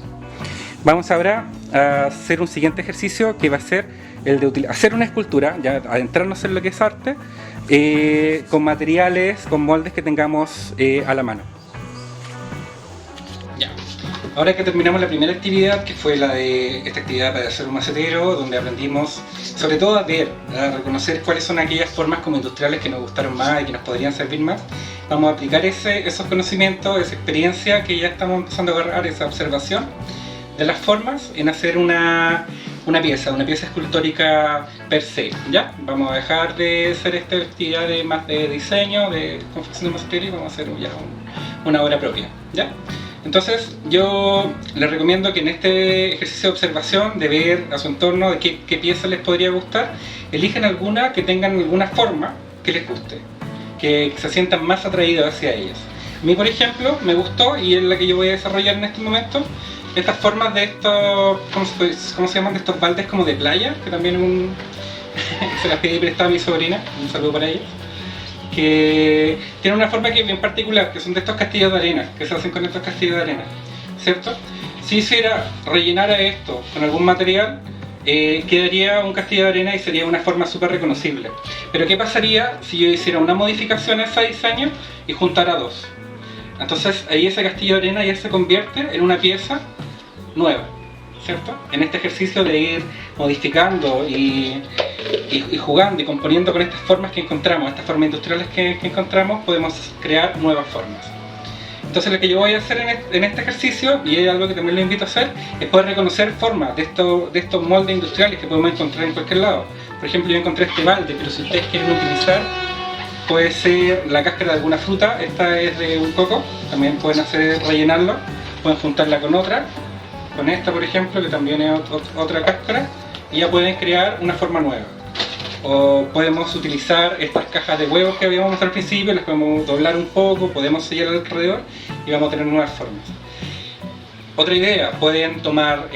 Vamos ahora a hacer un siguiente ejercicio que va a ser el de hacer una escultura, ya adentrarnos en lo que es arte, con materiales, con moldes que tengamos a la mano. Ya. Ahora que terminamos la primera actividad, que fue la de esta actividad para hacer un macetero, donde aprendimos sobre todo a ver, a reconocer cuáles son aquellas formas como industriales que nos gustaron más y que nos podrían servir más, vamos a aplicar esos conocimientos, esa experiencia que ya estamos empezando a agarrar, esa observación de las formas, en hacer una pieza escultórica per se, ¿ya? Vamos a dejar de hacer esta actividad más de diseño, de confección de macetería, y vamos a hacer ya una obra propia, ¿ya? Entonces yo les recomiendo que en este ejercicio de observación, de ver a su entorno, de qué pieza les podría gustar, elijan alguna que tengan alguna forma que les guste, que se sientan más atraídos hacia ellas. A mí, por ejemplo, me gustó, y es la que yo voy a desarrollar en este momento, estas formas de estos, ¿cómo se llaman? De estos baldes como de playa, que también se las pedí prestada a mi sobrina, un saludo para ella, que tienen una forma que es bien particular, que son de estos castillos de arena, que se hacen con estos castillos de arena, ¿cierto? Si hiciera, rellenara esto con algún material, quedaría un castillo de arena y sería una forma súper reconocible. Pero ¿qué pasaría si yo hiciera una modificación a ese diseño y juntara dos? Entonces ahí ese castillo de arena ya se convierte en una pieza nueva, ¿cierto? En este ejercicio de ir modificando y jugando y componiendo con estas formas que encontramos, estas formas industriales que encontramos, podemos crear nuevas formas. Entonces lo que yo voy a hacer en este ejercicio, y es algo que también lo invito a hacer, es poder reconocer formas de estos moldes industriales que podemos encontrar en cualquier lado. Por ejemplo, yo encontré este balde, pero si ustedes quieren utilizar, puede ser la cáscara de alguna fruta. Esta es de un coco, también pueden rellenarlo, pueden juntarla con otra, con esta por ejemplo, que también es otra cáscara, y ya pueden crear una forma nueva. O podemos utilizar estas cajas de huevos que habíamos mostrado al principio, las podemos doblar un poco, podemos sellar alrededor y vamos a tener nuevas formas. Otra idea, pueden tomar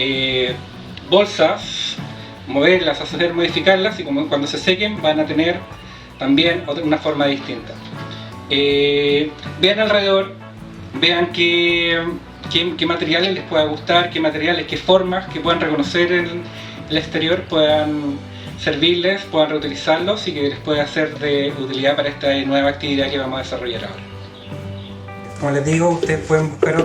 bolsas, moverlas, modificarlas, y cuando se sequen van a tener también una forma distinta. Vean alrededor, vean qué materiales les pueda gustar, qué materiales, qué formas que puedan reconocer en el exterior puedan servirles, puedan reutilizarlos y que les pueda ser de utilidad para esta nueva actividad que vamos a desarrollar ahora. Como les digo, ustedes pueden buscar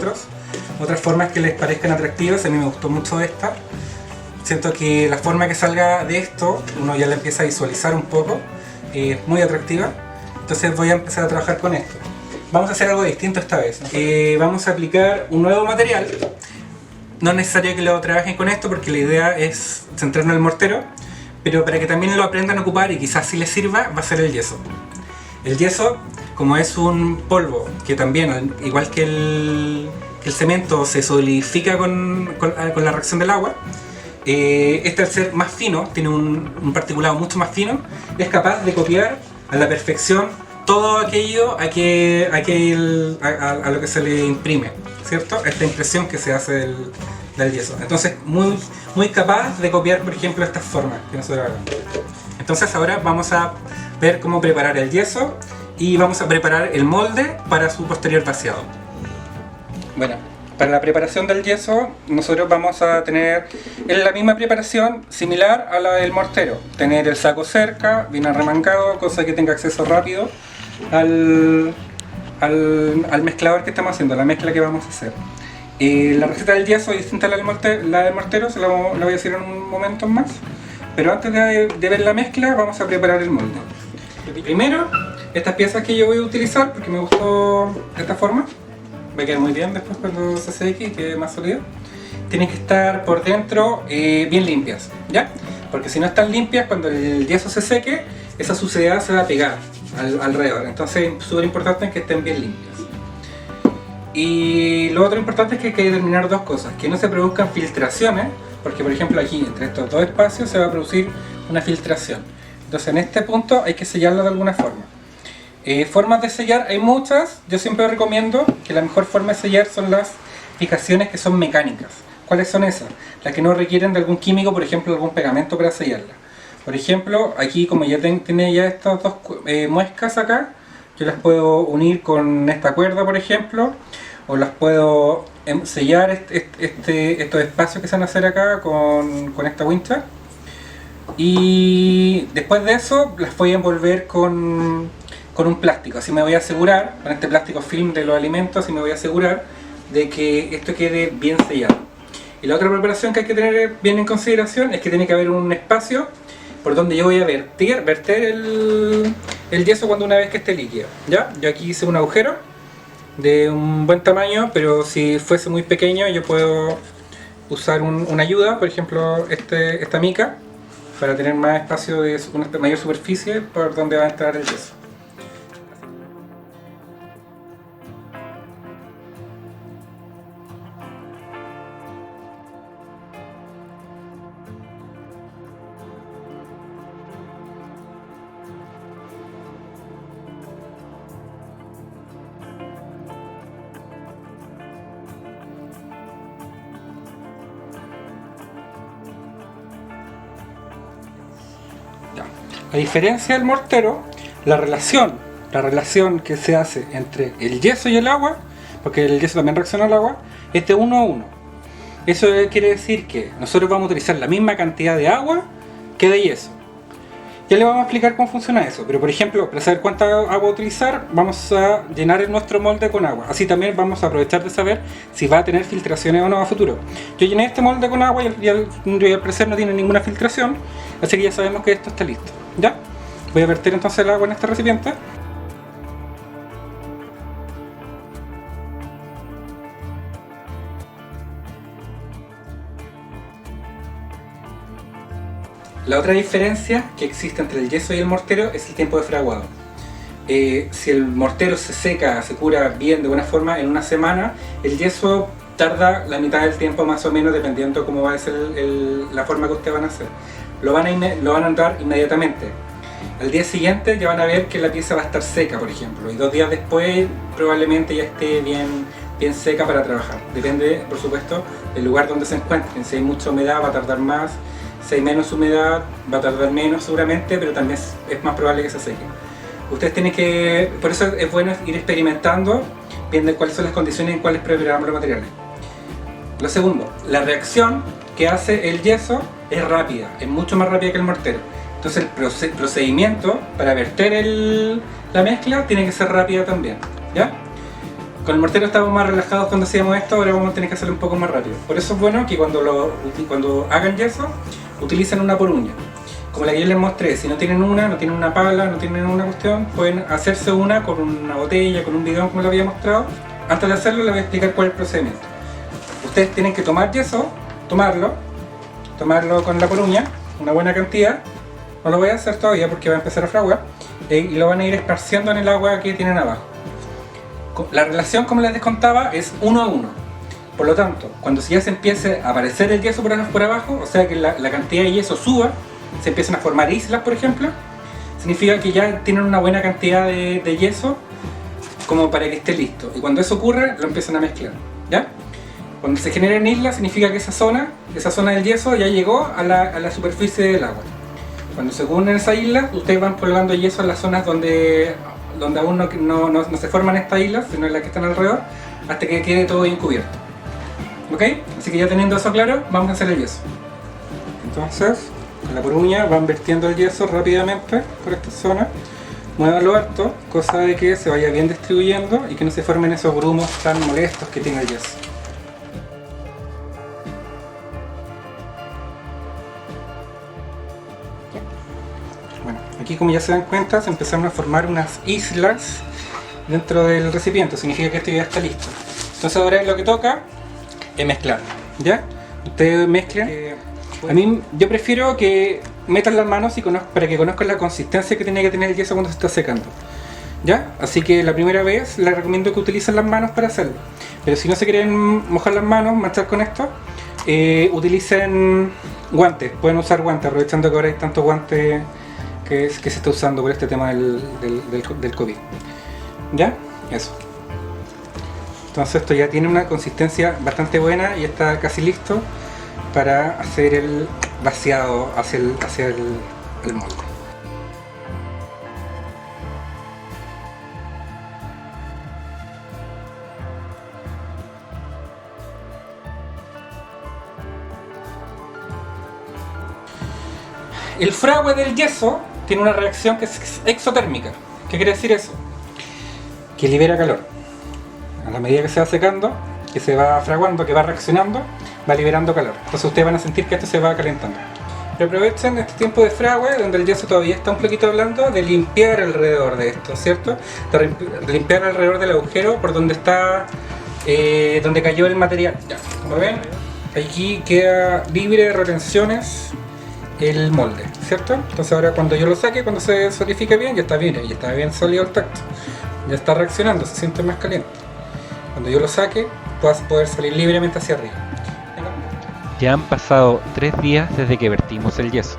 otras formas que les parezcan atractivas. A mí me gustó mucho esta. Siento que la forma que salga de esto, uno ya la empieza a visualizar un poco, es muy atractiva. Entonces voy a empezar a trabajar con esto. Vamos a hacer algo distinto esta vez. Vamos a aplicar un nuevo material. No es necesario que lo trabajen con esto porque la idea es centrarnos en el mortero, pero para que también lo aprendan a ocupar y quizás si les sirva, va a ser el yeso. El yeso, como es un polvo que también, igual que el cemento, se solidifica con la reacción del agua, este al ser más fino, tiene un particulado mucho más fino, es capaz de copiar a la perfección todo aquello a lo que se le imprime, ¿cierto? Esta impresión que se hace del yeso. Entonces, muy capaz de copiar, por ejemplo, estas formas que nosotros hagamos. Entonces ahora vamos a ver cómo preparar el yeso y vamos a preparar el molde para su posterior vaciado. Bueno, para la preparación del yeso nosotros vamos a tener la misma preparación similar a la del mortero. Tener el saco cerca, bien arremangado, cosa que tenga acceso rápido al mezclador que estamos haciendo, la mezcla que vamos a hacer. La receta del yeso es distinta a la del mortero, se la voy a decir en un momento más. Pero antes de ver la mezcla vamos a preparar el molde. Primero, estas piezas que yo voy a utilizar, porque me gustó de esta forma, va a quedar muy bien después cuando se seque y quede más sólido. Tienen que estar por dentro bien limpias, ¿ya? Porque si no están limpias, cuando el yeso se seque, esa suciedad se va a pegar alrededor. Entonces es súper importante que estén bien limpias. Y lo otro importante es que hay que determinar dos cosas, que no se produzcan filtraciones, porque por ejemplo aquí entre estos dos espacios se va a producir una filtración. Entonces en este punto hay que sellarlo de alguna forma. Formas de sellar hay muchas, yo siempre recomiendo que la mejor forma de sellar son las fijaciones que son mecánicas. ¿Cuáles son esas? Las que no requieren de algún químico, por ejemplo algún pegamento para sellarla. Por ejemplo, aquí como ya tiene ya estas dos muescas acá, yo las puedo unir con esta cuerda, por ejemplo, o las puedo sellar estos espacios que se van a hacer acá con esta wincha. Y después de eso las voy a envolver con un plástico. Así me voy a asegurar, con este plástico film de los alimentos, así me voy a asegurar de que esto quede bien sellado. Y la otra preparación que hay que tener bien en consideración es que tiene que haber un espacio por donde yo voy a verter el yeso una vez que esté líquido, ¿ya? Yo aquí hice un agujero de un buen tamaño, pero si fuese muy pequeño yo puedo usar una ayuda, por ejemplo esta mica, para tener más espacio de una mayor superficie por donde va a entrar el yeso. A diferencia del mortero, la relación que se hace entre el yeso y el agua, porque el yeso también reacciona al agua, es de 1 a 1. Eso quiere decir que nosotros vamos a utilizar la misma cantidad de agua que de yeso. Ya le vamos a explicar cómo funciona eso, pero por ejemplo, para saber cuánta agua utilizar, vamos a llenar nuestro molde con agua. Así también vamos a aprovechar de saber si va a tener filtraciones o no a futuro. Yo llené este molde con agua y al parecer no tiene ninguna filtración, así que ya sabemos que esto está listo. ¿Ya? Voy a verter entonces el agua en este recipiente. La otra diferencia que existe entre el yeso y el mortero es el tiempo de fraguado. Si el mortero se seca, se cura bien de buena forma en una semana, el yeso tarda la mitad del tiempo más o menos, dependiendo cómo va a ser la forma que ustedes van a hacer. Lo van a dar inmediatamente. Al día siguiente ya van a ver que la pieza va a estar seca, por ejemplo, y 2 días después probablemente ya esté bien seca para trabajar. Depende, por supuesto, del lugar donde se encuentren. Si hay mucha humedad va a tardar más, si hay menos humedad va a tardar menos seguramente, pero también es más probable que se seque. Ustedes tienen que, por eso es bueno ir experimentando, viendo cuáles son las condiciones en cuales preparamos los materiales. Lo segundo, la reacción que hace el yeso es rápida, es mucho más rápida que el mortero. Entonces el procedimiento para verter la mezcla tiene que ser rápida también, ¿ya? Con el mortero estábamos más relajados cuando hacíamos esto, ahora vamos a tener que hacerlo un poco más rápido. Por eso es bueno que cuando hagan yeso, utilicen una por uña. Como la que yo les mostré, si no tienen una pala, no tienen una cuestión, pueden hacerse una con una botella, con un bidón como lo había mostrado. Antes de hacerlo les voy a explicar cuál es el procedimiento. Ustedes tienen que tomar yeso, tomarlo con la por uña, una buena cantidad. No lo voy a hacer todavía porque va a empezar a fraguar, y lo van a ir esparciendo en el agua que tienen abajo. La relación, como les contaba, es 1 a 1. Por lo tanto, cuando ya se empiece a aparecer el yeso por abajo, o sea que la cantidad de yeso suba, se empiezan a formar islas, por ejemplo, significa que ya tienen una buena cantidad de yeso como para que esté listo. Y cuando eso ocurra, lo empiezan a mezclar, ¿ya? Cuando se generen islas, significa que esa zona del yeso ya llegó a la superficie del agua. Cuando se unen esas islas, ustedes van colgando yeso en las zonas donde aún no se forman estas islas, sino en las que están alrededor, hasta que quede todo bien cubierto. ¿Ok? Así que ya teniendo eso claro, vamos a hacer el yeso. Entonces, con la por uña van vertiendo el yeso rápidamente por esta zona. Muévanlo harto, cosa de que se vaya bien distribuyendo y que no se formen esos grumos tan molestos que tiene el yeso. Bueno, aquí como ya se dan cuenta, se empezaron a formar unas islas dentro del recipiente, significa que esto ya está listo. Entonces ahora lo que toca es mezclar, ¿ya? Ustedes mezclan. Yo prefiero que metan las manos para que conozcan la consistencia que tiene que tener el yeso cuando se está secando, ¿ya? Así que la primera vez les recomiendo que utilicen las manos para hacerlo. Pero si no se quieren mojar las manos, manchar con esto, utilicen guantes. Pueden usar guantes, aprovechando que ahora hay tantos guantes que se está usando por este tema del COVID. ¿Ya? Eso. Entonces esto ya tiene una consistencia bastante buena y está casi listo para hacer el vaciado hacia el molde. El fragüe del yeso tiene una reacción que es exotérmica. ¿Qué quiere decir eso? Que libera calor. A la medida que se va secando, que se va fraguando, que va reaccionando, va liberando calor. Entonces ustedes van a sentir que esto se va calentando. Pero aprovechen este tiempo de fragüe, donde el yeso todavía está un poquito blando, de limpiar alrededor de esto, ¿cierto? De limpiar alrededor del agujero por donde está, donde cayó el material. Ya, como ven, aquí queda libre de retenciones el molde, ¿cierto? Entonces ahora cuando yo lo saque, cuando se solidifique bien, ya está bien sólido el tacto. Ya está reaccionando, se siente más caliente. Cuando yo lo saque, vas a poder salir libremente hacia arriba. Ya han pasado 3 días desde que vertimos el yeso.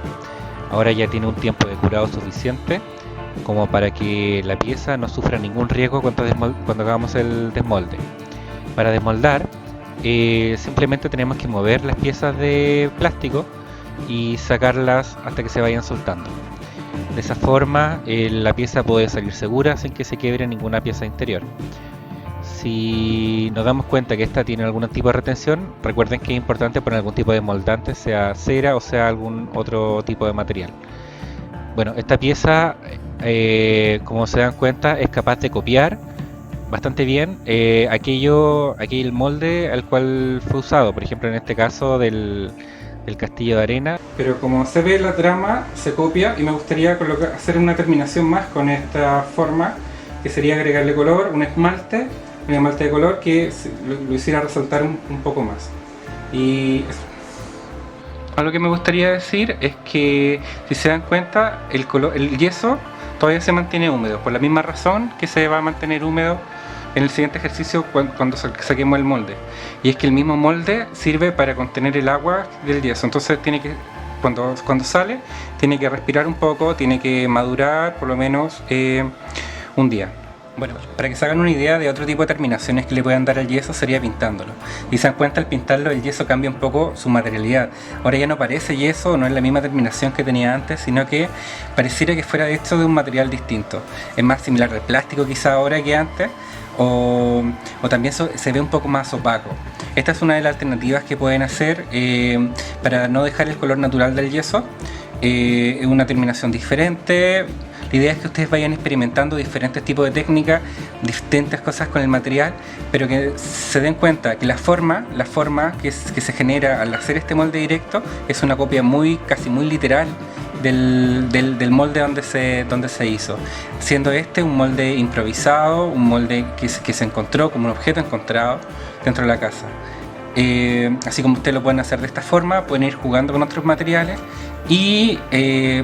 Ahora ya tiene un tiempo de curado suficiente como para que la pieza no sufra ningún riesgo cuando hagamos el desmolde. Para desmoldar, simplemente tenemos que mover las piezas de plástico y sacarlas hasta que se vayan soltando. De esa forma la pieza puede salir segura sin que se quiebre ninguna pieza interior. Si nos damos cuenta que esta tiene algún tipo de retención, recuerden que es importante poner algún tipo de moldante, sea cera o sea algún otro tipo de material. Bueno, esta pieza, como se dan cuenta, es capaz de copiar bastante bien aquel molde al cual fue usado, por ejemplo en este caso del castillo de arena. Pero como se ve, la trama se copia y me gustaría hacer una terminación más con esta forma, que sería agregarle color, un esmalte de color que lo hiciera resaltar un poco más. Y eso. Algo que me gustaría decir es que, si se dan cuenta, el yeso todavía se mantiene húmedo, por la misma razón que se va a mantener húmedo en el siguiente ejercicio cuando saquemos el molde. Y es que el mismo molde sirve para contener el agua del yeso. Entonces tiene que, cuando sale, tiene que respirar un poco, tiene que madurar por lo menos un día. Bueno, para que se hagan una idea de otro tipo de terminaciones que le puedan dar al yeso sería pintándolo. Y se dan cuenta, al pintarlo el yeso cambia un poco su materialidad. Ahora ya no parece yeso, no es la misma terminación que tenía antes, sino que pareciera que fuera hecho de un material distinto. Es más similar al plástico quizá ahora que antes, o también se ve un poco más opaco. Esta es una de las alternativas que pueden hacer para no dejar el color natural del yeso. Es una terminación diferente. La idea es que ustedes vayan experimentando diferentes tipos de técnicas, distintas cosas con el material, pero que se den cuenta que la forma que se genera al hacer este molde directo es una copia casi muy literal del molde donde se hizo, siendo este un molde improvisado, un molde que se encontró como un objeto encontrado dentro de la casa. Así como ustedes lo pueden hacer de esta forma, pueden ir jugando con otros materiales y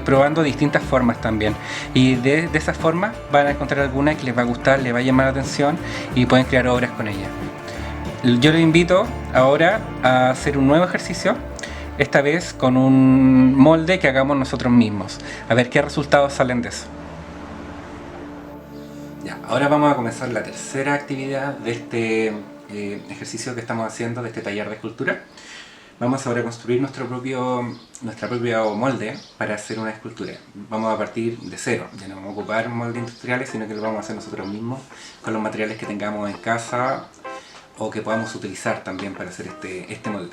probando distintas formas también, y de esa forma van a encontrar alguna que les va a gustar, les va a llamar la atención y pueden crear obras con ella. Yo les invito ahora a hacer un nuevo ejercicio, esta vez con un molde que hagamos nosotros mismos, a ver qué resultados salen de eso. Ya, ahora vamos a comenzar la tercera actividad de este ejercicio que estamos haciendo, de este taller de escultura. Vamos ahora a construir nuestra propia molde para hacer una escultura. Vamos a partir de cero, ya no vamos a ocupar moldes industriales, sino que lo vamos a hacer nosotros mismos con los materiales que tengamos en casa o que podamos utilizar también para hacer este molde.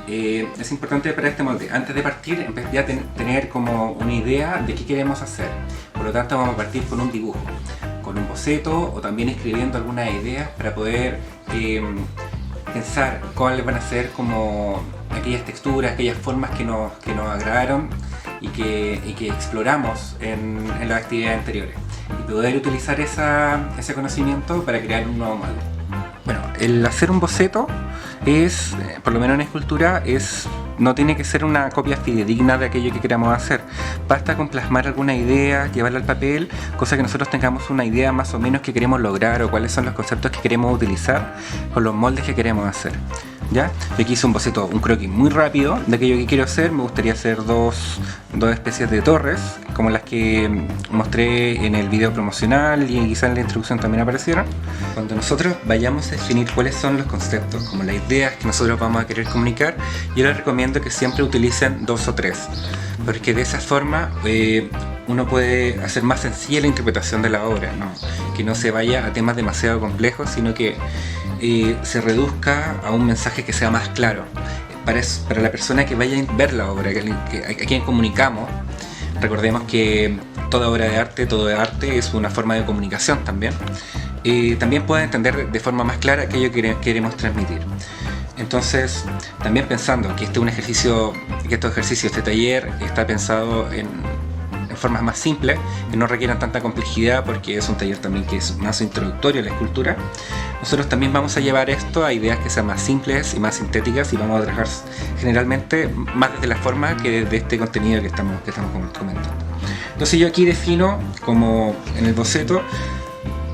Es importante para este molde, antes de partir, ya tener como una idea de qué queremos hacer. Por lo tanto, vamos a partir con un dibujo, con un boceto, o también escribiendo algunas ideas para poder pensar cuáles van a ser como aquellas texturas, aquellas formas que nos agradaron y que exploramos en las actividades anteriores, y poder utilizar ese conocimiento para crear un nuevo molde. Bueno, el hacer un boceto es, por lo menos en escultura, no tiene que ser una copia fidedigna de aquello que queramos hacer. Basta con plasmar alguna idea, llevarla al papel, cosa que nosotros tengamos una idea más o menos que queremos lograr o cuáles son los conceptos que queremos utilizar con los moldes que queremos hacer. ¿Ya? Yo aquí hice un boceto, un croquis muy rápido de aquello que quiero hacer. Me gustaría hacer dos especies de torres, como las que mostré en el video promocional y quizá en la introducción también aparecieron. Cuando nosotros vayamos a definir cuáles son los conceptos, como las ideas que nosotros vamos a querer comunicar, yo les recomiendo que siempre utilicen 2 o 3, porque de esa forma uno puede hacer más sencilla la interpretación de la obra, ¿no? Que no se vaya a temas demasiado complejos, sino que se reduzca a un mensaje que sea más claro para la persona que vaya a ver la obra, a quien comunicamos. Recordemos que toda obra de arte, todo de arte es una forma de comunicación también. También puede entender de forma más clara aquello que queremos transmitir. Entonces, también pensando que estos ejercicios, este taller está pensado en formas más simples, que no requieran tanta complejidad, porque es un taller también que es más introductorio a la escultura. Nosotros también vamos a llevar esto a ideas que sean más simples y más sintéticas, y vamos a trabajar generalmente más desde la forma que desde este contenido que estamos comentando. Entonces yo aquí defino, como en el boceto,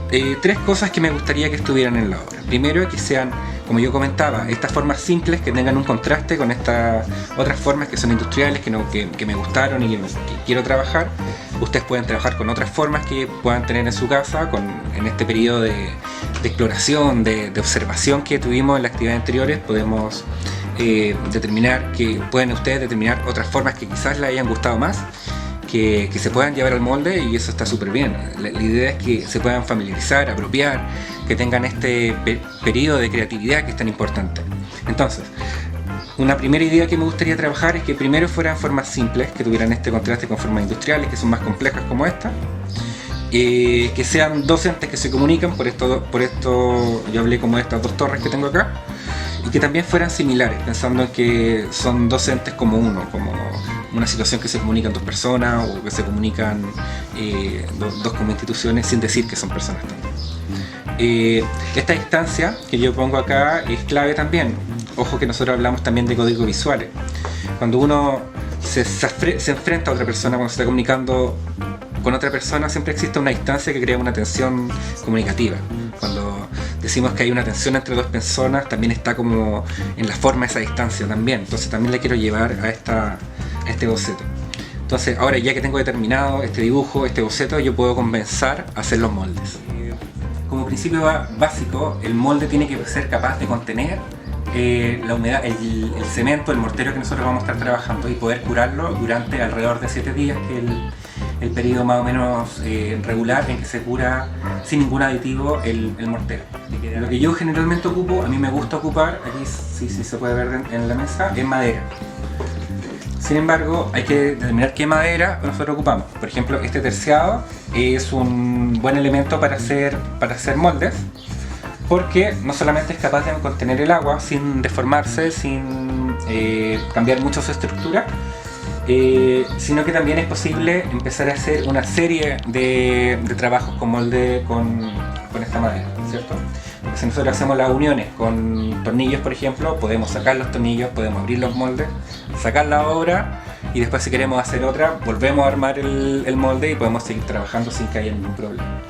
3 cosas que me gustaría que estuvieran en la obra. Primero, que sean, como yo comentaba, estas formas simples que tengan un contraste con estas otras formas que son industriales, que me gustaron y que quiero trabajar. Ustedes pueden trabajar con otras formas que puedan tener en su casa, en este periodo de exploración, de observación que tuvimos en las actividades anteriores. Podemos pueden ustedes determinar otras formas que quizás les hayan gustado más, que se puedan llevar al molde, y eso está súper bien. La idea es que se puedan familiarizar, apropiar, que tengan este periodo de creatividad que es tan importante. Entonces, una primera idea que me gustaría trabajar es que primero fueran formas simples, que tuvieran este contraste con formas industriales que son más complejas como esta, que sean 2 entes que se comunican, por esto yo hablé como de estas 2 torres que tengo acá, y que también fueran similares, pensando en que son 2 entes como uno, como una situación que se comunican 2 personas, o que se comunican 2 como instituciones, sin decir que son personas también. Esta distancia que yo pongo acá es clave también. Ojo que nosotros hablamos también de códigos visuales. Cuando uno se enfrenta a otra persona, cuando se está comunicando con otra persona, siempre existe una distancia que crea una tensión comunicativa. Cuando decimos que hay una tensión entre dos personas, también está como en la forma esa distancia también. Entonces también la quiero llevar a este boceto. Entonces ahora ya que tengo determinado este dibujo, este boceto, yo puedo comenzar a hacer los moldes. Como principio básico, el molde tiene que ser capaz de contener la humedad, el cemento, el mortero que nosotros vamos a estar trabajando y poder curarlo durante alrededor de 7 días, que es el periodo más o menos regular en que se cura sin ningún aditivo el mortero. Lo que yo generalmente ocupo, a mí me gusta ocupar, aquí sí se puede ver en la mesa, es madera. Sin embargo, hay que determinar qué madera nosotros ocupamos. Por ejemplo, este terciado es un buen elemento para hacer moldes, porque no solamente es capaz de contener el agua sin deformarse, sin cambiar mucho su estructura, sino que también es posible empezar a hacer una serie de trabajos con molde con esta madera, ¿cierto? Porque si nosotros hacemos las uniones con tornillos, por ejemplo, podemos sacar los tornillos, podemos abrir los moldes, sacar la obra y después, si queremos hacer otra, volvemos a armar el molde y podemos seguir trabajando sin que haya ningún problema.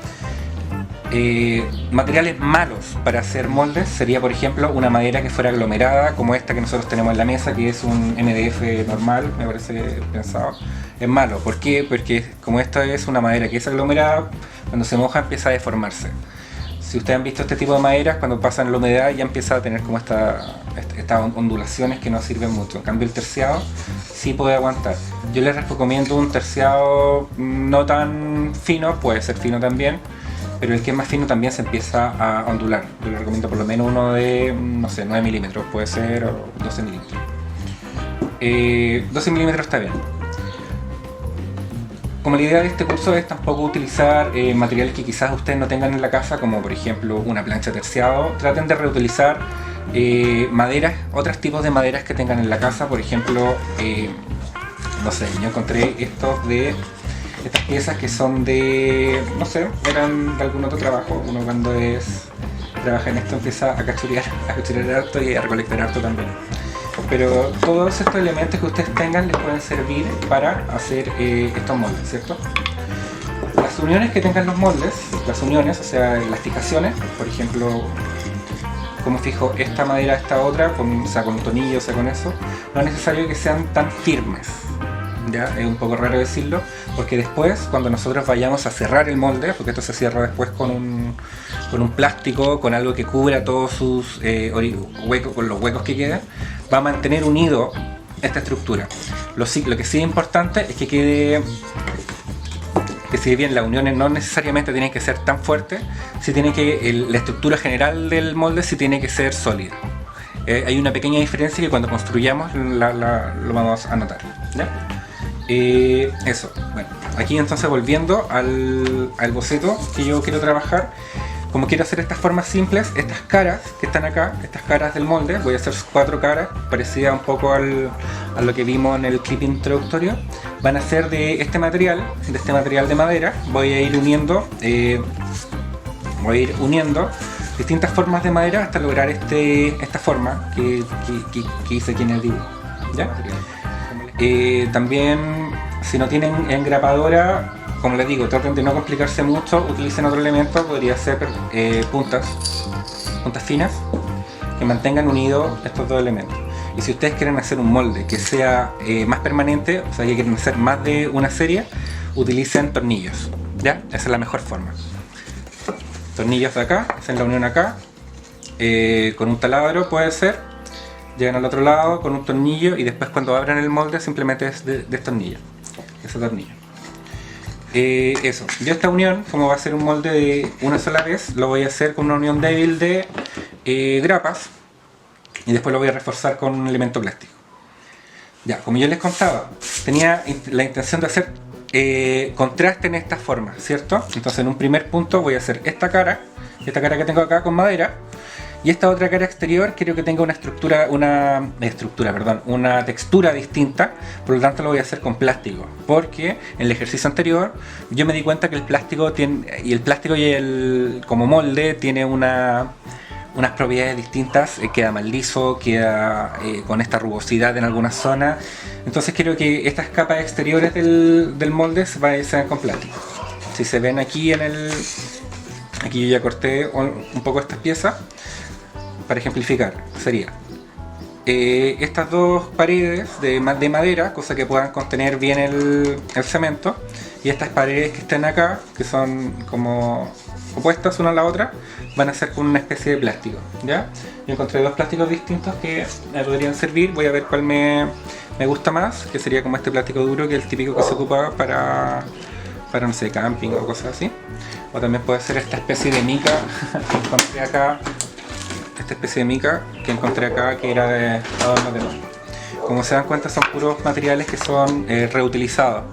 Materiales malos para hacer moldes sería, por ejemplo, una madera que fuera aglomerada, como esta que nosotros tenemos en la mesa, que es un MDF normal, me parece pensado. Es malo, ¿por qué? Porque como esta es una madera que es aglomerada, cuando se moja empieza a deformarse. Si ustedes han visto este tipo de maderas, cuando pasan la humedad ya empieza a tener como estas ondulaciones que no sirven mucho. En cambio el terciado sí puede aguantar. Yo les recomiendo un terciado no tan fino, puede ser fino también, pero el que es más fino también se empieza a ondular. Yo les recomiendo por lo menos uno de, no sé, 9 milímetros, puede ser, o 12 milímetros. 12 milímetros está bien. Como la idea de este curso es tampoco utilizar materiales que quizás ustedes no tengan en la casa, como por ejemplo una plancha terciado, traten de reutilizar maderas, otros tipos de maderas que tengan en la casa. Por ejemplo, no sé, yo encontré estas piezas que son de, no sé, eran de algún otro trabajo. Uno cuando trabaja en esto empieza a cachurear harto y a recolectar harto también. Pero todos estos elementos que ustedes tengan les pueden servir para hacer estos moldes, ¿cierto? Las uniones que tengan los moldes, o sea, las fijaciones, por ejemplo, como fijo esta madera a esta otra, sea con un tornillo, sea con eso, no es necesario que sean tan firmes. ¿Ya? Es un poco raro decirlo, porque después, cuando nosotros vayamos a cerrar el molde, porque esto se cierra después con un plástico, con algo que cubra todos sus huecos, con los huecos que quedan, va a mantener unido esta estructura. Lo que sí es importante es que quede, que si bien las uniones no necesariamente tienen que ser tan fuertes, sí tiene que, la estructura general del molde sí tiene que ser sólida. Hay una pequeña diferencia que cuando construyamos lo vamos a notar, ¿ya? Eso, bueno, aquí entonces volviendo al boceto que yo quiero trabajar, como quiero hacer estas formas simples, estas caras que están acá, estas caras del molde, voy a hacer 4 caras, parecidas un poco a lo que vimos en el clip introductorio, van a ser de este material de madera. Voy a ir uniendo distintas formas de madera hasta lograr esta forma que hice aquí en el dibujo, ¿ya? También, si no tienen engrapadora, como les digo, traten de no complicarse mucho, utilicen otro elemento, podría ser puntas finas que mantengan unidos estos dos elementos. Y si ustedes quieren hacer un molde que sea más permanente, o sea que quieren hacer más de una serie, utilicen tornillos, ¿ya? Esa es la mejor forma. Tornillos de acá, hacen la unión acá, con un taladro puede ser. Llegan al otro lado con un tornillo y después cuando abran el molde simplemente destornillan ese tornillo. Eso, yo esta unión, como va a ser un molde de una sola vez, lo voy a hacer con una unión débil de grapas y después lo voy a reforzar con un elemento plástico. Ya, como yo les contaba, tenía la intención de hacer contraste en esta forma, ¿cierto? Entonces en un primer punto voy a hacer esta cara que tengo acá con madera. Y esta otra cara exterior quiero que tenga una textura distinta, por lo tanto lo voy a hacer con plástico, porque en el ejercicio anterior yo me di cuenta que el plástico como molde tiene unas propiedades distintas, queda más liso, queda con esta rugosidad en algunas zonas. Entonces quiero que estas capas exteriores del molde sean con plástico. Si se ven aquí Aquí yo ya corté un poco estas piezas para ejemplificar. Sería estas dos paredes de madera, cosa que puedan contener bien el cemento, y estas paredes que están acá, que son como opuestas una a la otra, van a ser con una especie de plástico, ¿ya? Yo encontré dos plásticos distintos que me podrían servir. Voy a ver cuál me gusta más, que sería como este plástico duro, que es el típico que se ocupa para no sé, camping o cosas así. O también puede ser esta especie de mica que encontré acá, que era de adorno de mano. Como se dan cuenta, son puros materiales que son reutilizados.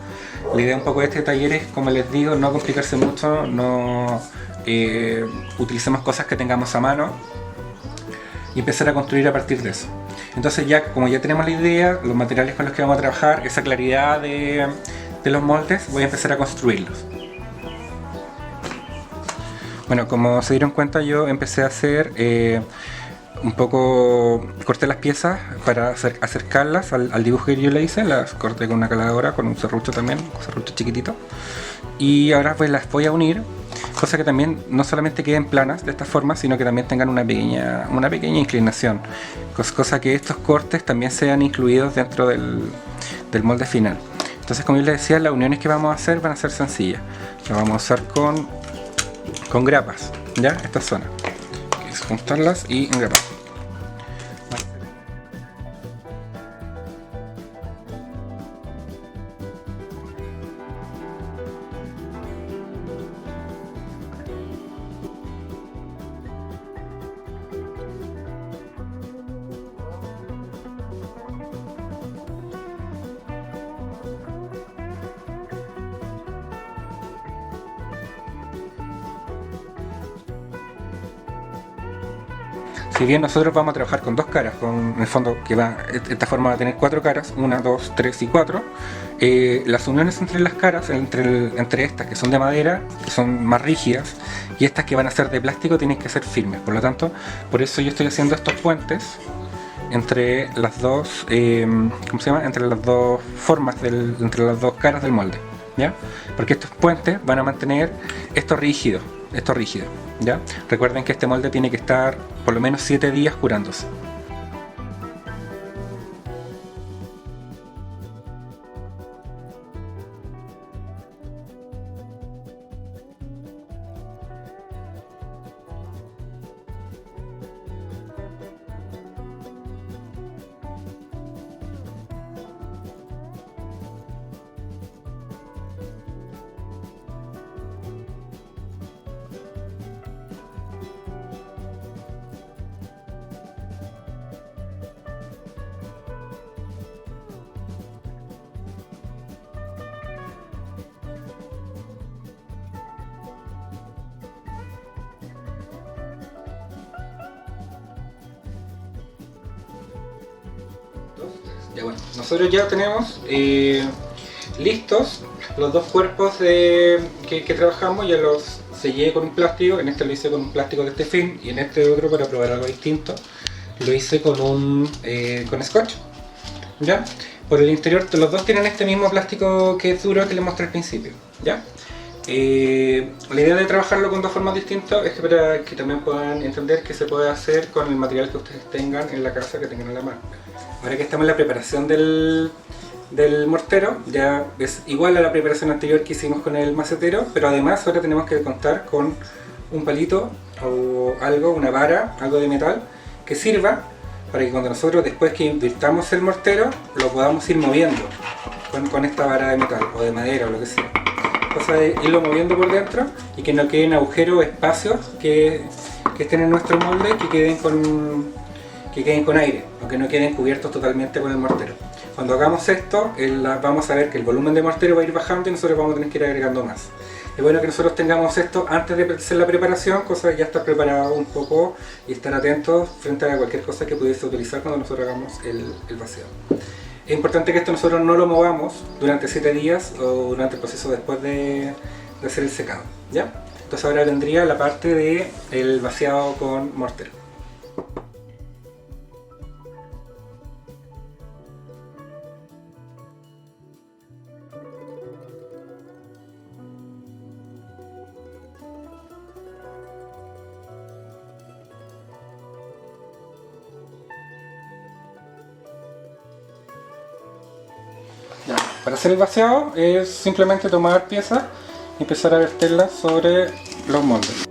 La idea un poco de este taller es, como les digo, no complicarse mucho, no utilicemos cosas que tengamos a mano y empezar a construir a partir de eso. Entonces ya, como ya tenemos la idea, los materiales con los que vamos a trabajar, esa claridad de los moldes, voy a empezar a construirlos. Bueno, como se dieron cuenta, yo empecé a hacer un poco, corté las piezas para acercarlas al dibujo que yo le hice. Las corté con una caladora, con un serrucho también, un serrucho chiquitito, y ahora pues las voy a unir, cosa que también no solamente queden planas de esta forma, sino que también tengan una pequeña inclinación, cosa que estos cortes también sean incluidos dentro del molde final. Entonces, como yo les decía, las uniones que vamos a hacer van a ser sencillas. Las vamos a usar con grapas, ¿ya? Esta zona, que es juntarlas y engrapar. Si bien nosotros vamos a trabajar con dos caras, en el fondo que esta forma va a tener cuatro caras, 1, 2, 3 y 4, las uniones entre las caras, entre estas que son de madera, que son más rígidas, y estas que van a ser de plástico, tienen que ser firmes. Por lo tanto, por eso yo estoy haciendo estos puentes entre las dos, entre las dos formas, entre las dos caras del molde, ¿ya? Porque estos puentes van a mantener esto rígido, ¿ya? Recuerden que este molde tiene que estar por lo menos 7 días curándose. Ya bueno, nosotros ya tenemos listos los dos cuerpos que trabajamos. Ya los sellé con un plástico. En este lo hice con un plástico de este film, y en este otro, para probar algo distinto, lo hice con scotch, ¿ya? Por el interior los dos tienen este mismo plástico que es duro, que les mostré al principio, ¿ya? La idea de trabajarlo con dos formas distintas es que para que también puedan entender que se puede hacer con el material que ustedes tengan en la casa, que tengan en la mano. Ahora que estamos en la preparación del mortero, ya es igual a la preparación anterior que hicimos con el macetero, pero además ahora tenemos que contar con un palito o algo, una vara, algo de metal, que sirva para que cuando nosotros, después que invirtamos el mortero, lo podamos ir moviendo con esta vara de metal o de madera o lo que sea. Cosa de irlo moviendo por dentro y que no queden agujeros o espacios que estén en nuestro molde, que queden con aire, o que no queden cubiertos totalmente con el mortero. Cuando hagamos esto, vamos a ver que el volumen de mortero va a ir bajando y nosotros vamos a tener que ir agregando más. Es bueno que nosotros tengamos esto antes de hacer la preparación, cosa de ya estar preparado un poco y estar atentos frente a cualquier cosa que pudiese utilizar cuando nosotros hagamos el vaciado. Es importante que esto nosotros no lo movamos durante 7 días o durante el proceso después de hacer el secado, ¿ya? Entonces ahora vendría la parte del vaciado con mortero. Para hacer el vaciado es simplemente tomar piezas y empezar a verterlas sobre los moldes.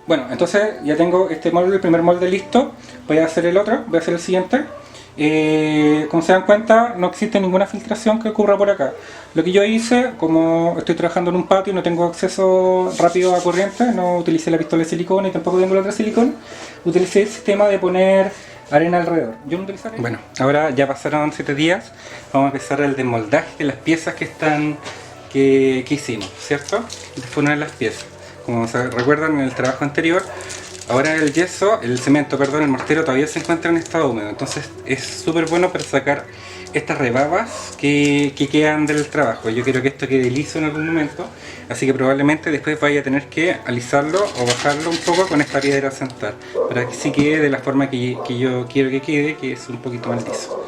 Bueno, entonces ya tengo este molde, el primer molde listo. Voy a hacer el otro, voy a hacer el siguiente. Como se dan cuenta, no existe ninguna filtración que ocurra por acá. Lo que yo hice, como estoy trabajando en un patio y no tengo acceso rápido a corriente, no utilicé la pistola de silicona y tampoco tengo la otra silicona, utilicé el sistema de poner arena alrededor. Yo no utilicé arena. Bueno, ahora ya pasaron 7 días, vamos a empezar el desmoldaje de las piezas que hicimos, ¿cierto? Esta fue una de las piezas. Como se recuerdan en el trabajo anterior, ahora el yeso, el mortero todavía se encuentra en estado húmedo, entonces es súper bueno para sacar estas rebabas que quedan del trabajo. Yo quiero que esto quede liso en algún momento, así que probablemente después vaya a tener que alisarlo o bajarlo un poco con esta piedra a sentar, para que sí quede de la forma que yo quiero que quede, que es un poquito más liso.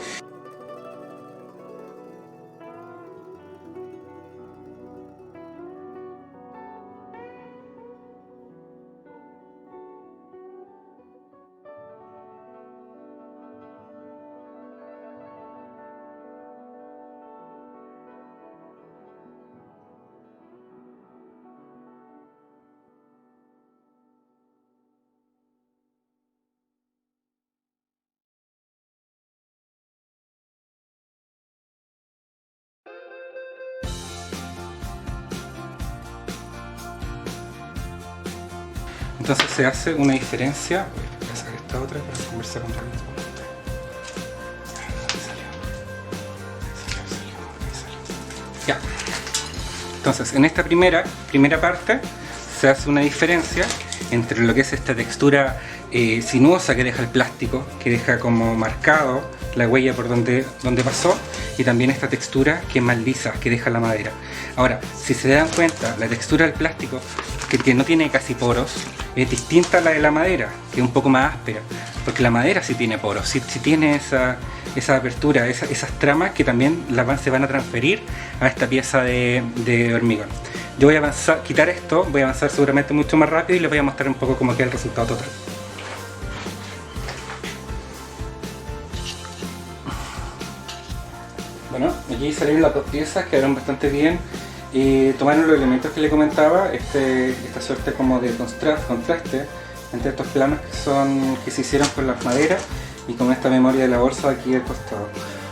Entonces se hace una diferencia. Voy a sacar esta otra para conversar un ratito. Ya. Entonces en esta primera parte se hace una diferencia entre lo que es esta textura sinuosa que deja el plástico, que deja como marcado la huella por donde pasó, y también esta textura que es más lisa, que deja la madera. Ahora, si se dan cuenta, la textura del plástico, que no tiene casi poros, es distinta a la de la madera, que es un poco más áspera, porque la madera sí tiene poros, sí tiene esa apertura, esas tramas que también se van a transferir a esta pieza de hormigón. Yo voy a quitar esto, voy a avanzar seguramente mucho más rápido y les voy a mostrar un poco cómo queda el resultado total. Bueno, aquí salieron las dos piezas, quedaron bastante bien. Tomaron los elementos que le comentaba, esta suerte como de contraste entre estos planos que se hicieron con las maderas y con esta memoria de la bolsa aquí al costado.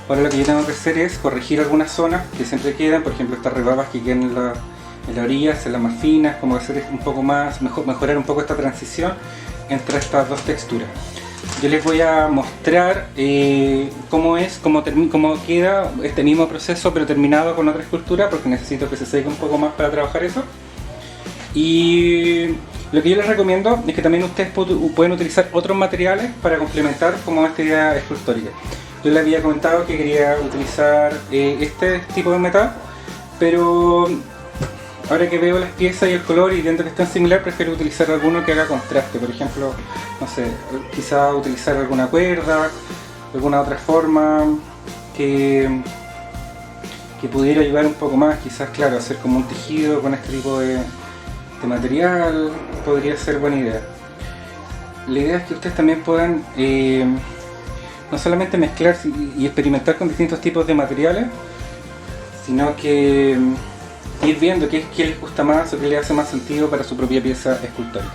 Ahora lo que yo tengo que hacer es corregir algunas zonas que siempre quedan, por ejemplo estas rebabas que quedan en la orilla, hacerlas más finas, como hacer un poco más, mejorar un poco esta transición entre estas dos texturas. Yo les voy a mostrar cómo queda este mismo proceso pero terminado con otra escultura, porque necesito que se seque un poco más para trabajar eso. Y lo que yo les recomiendo es que también ustedes pueden utilizar otros materiales para complementar como esta idea escultórica. Yo les había comentado que quería utilizar este tipo de metal, pero ahora que veo las piezas y el color y viendo que están similar, prefiero utilizar alguno que haga contraste. Por ejemplo, no sé, quizá utilizar alguna cuerda, alguna otra forma que pudiera ayudar un poco más. Quizás, claro, hacer como un tejido con este tipo de material podría ser buena idea. La idea es que ustedes también puedan no solamente mezclar y experimentar con distintos tipos de materiales, sino que ir viendo qué les gusta más o qué les hace más sentido para su propia pieza escultórica.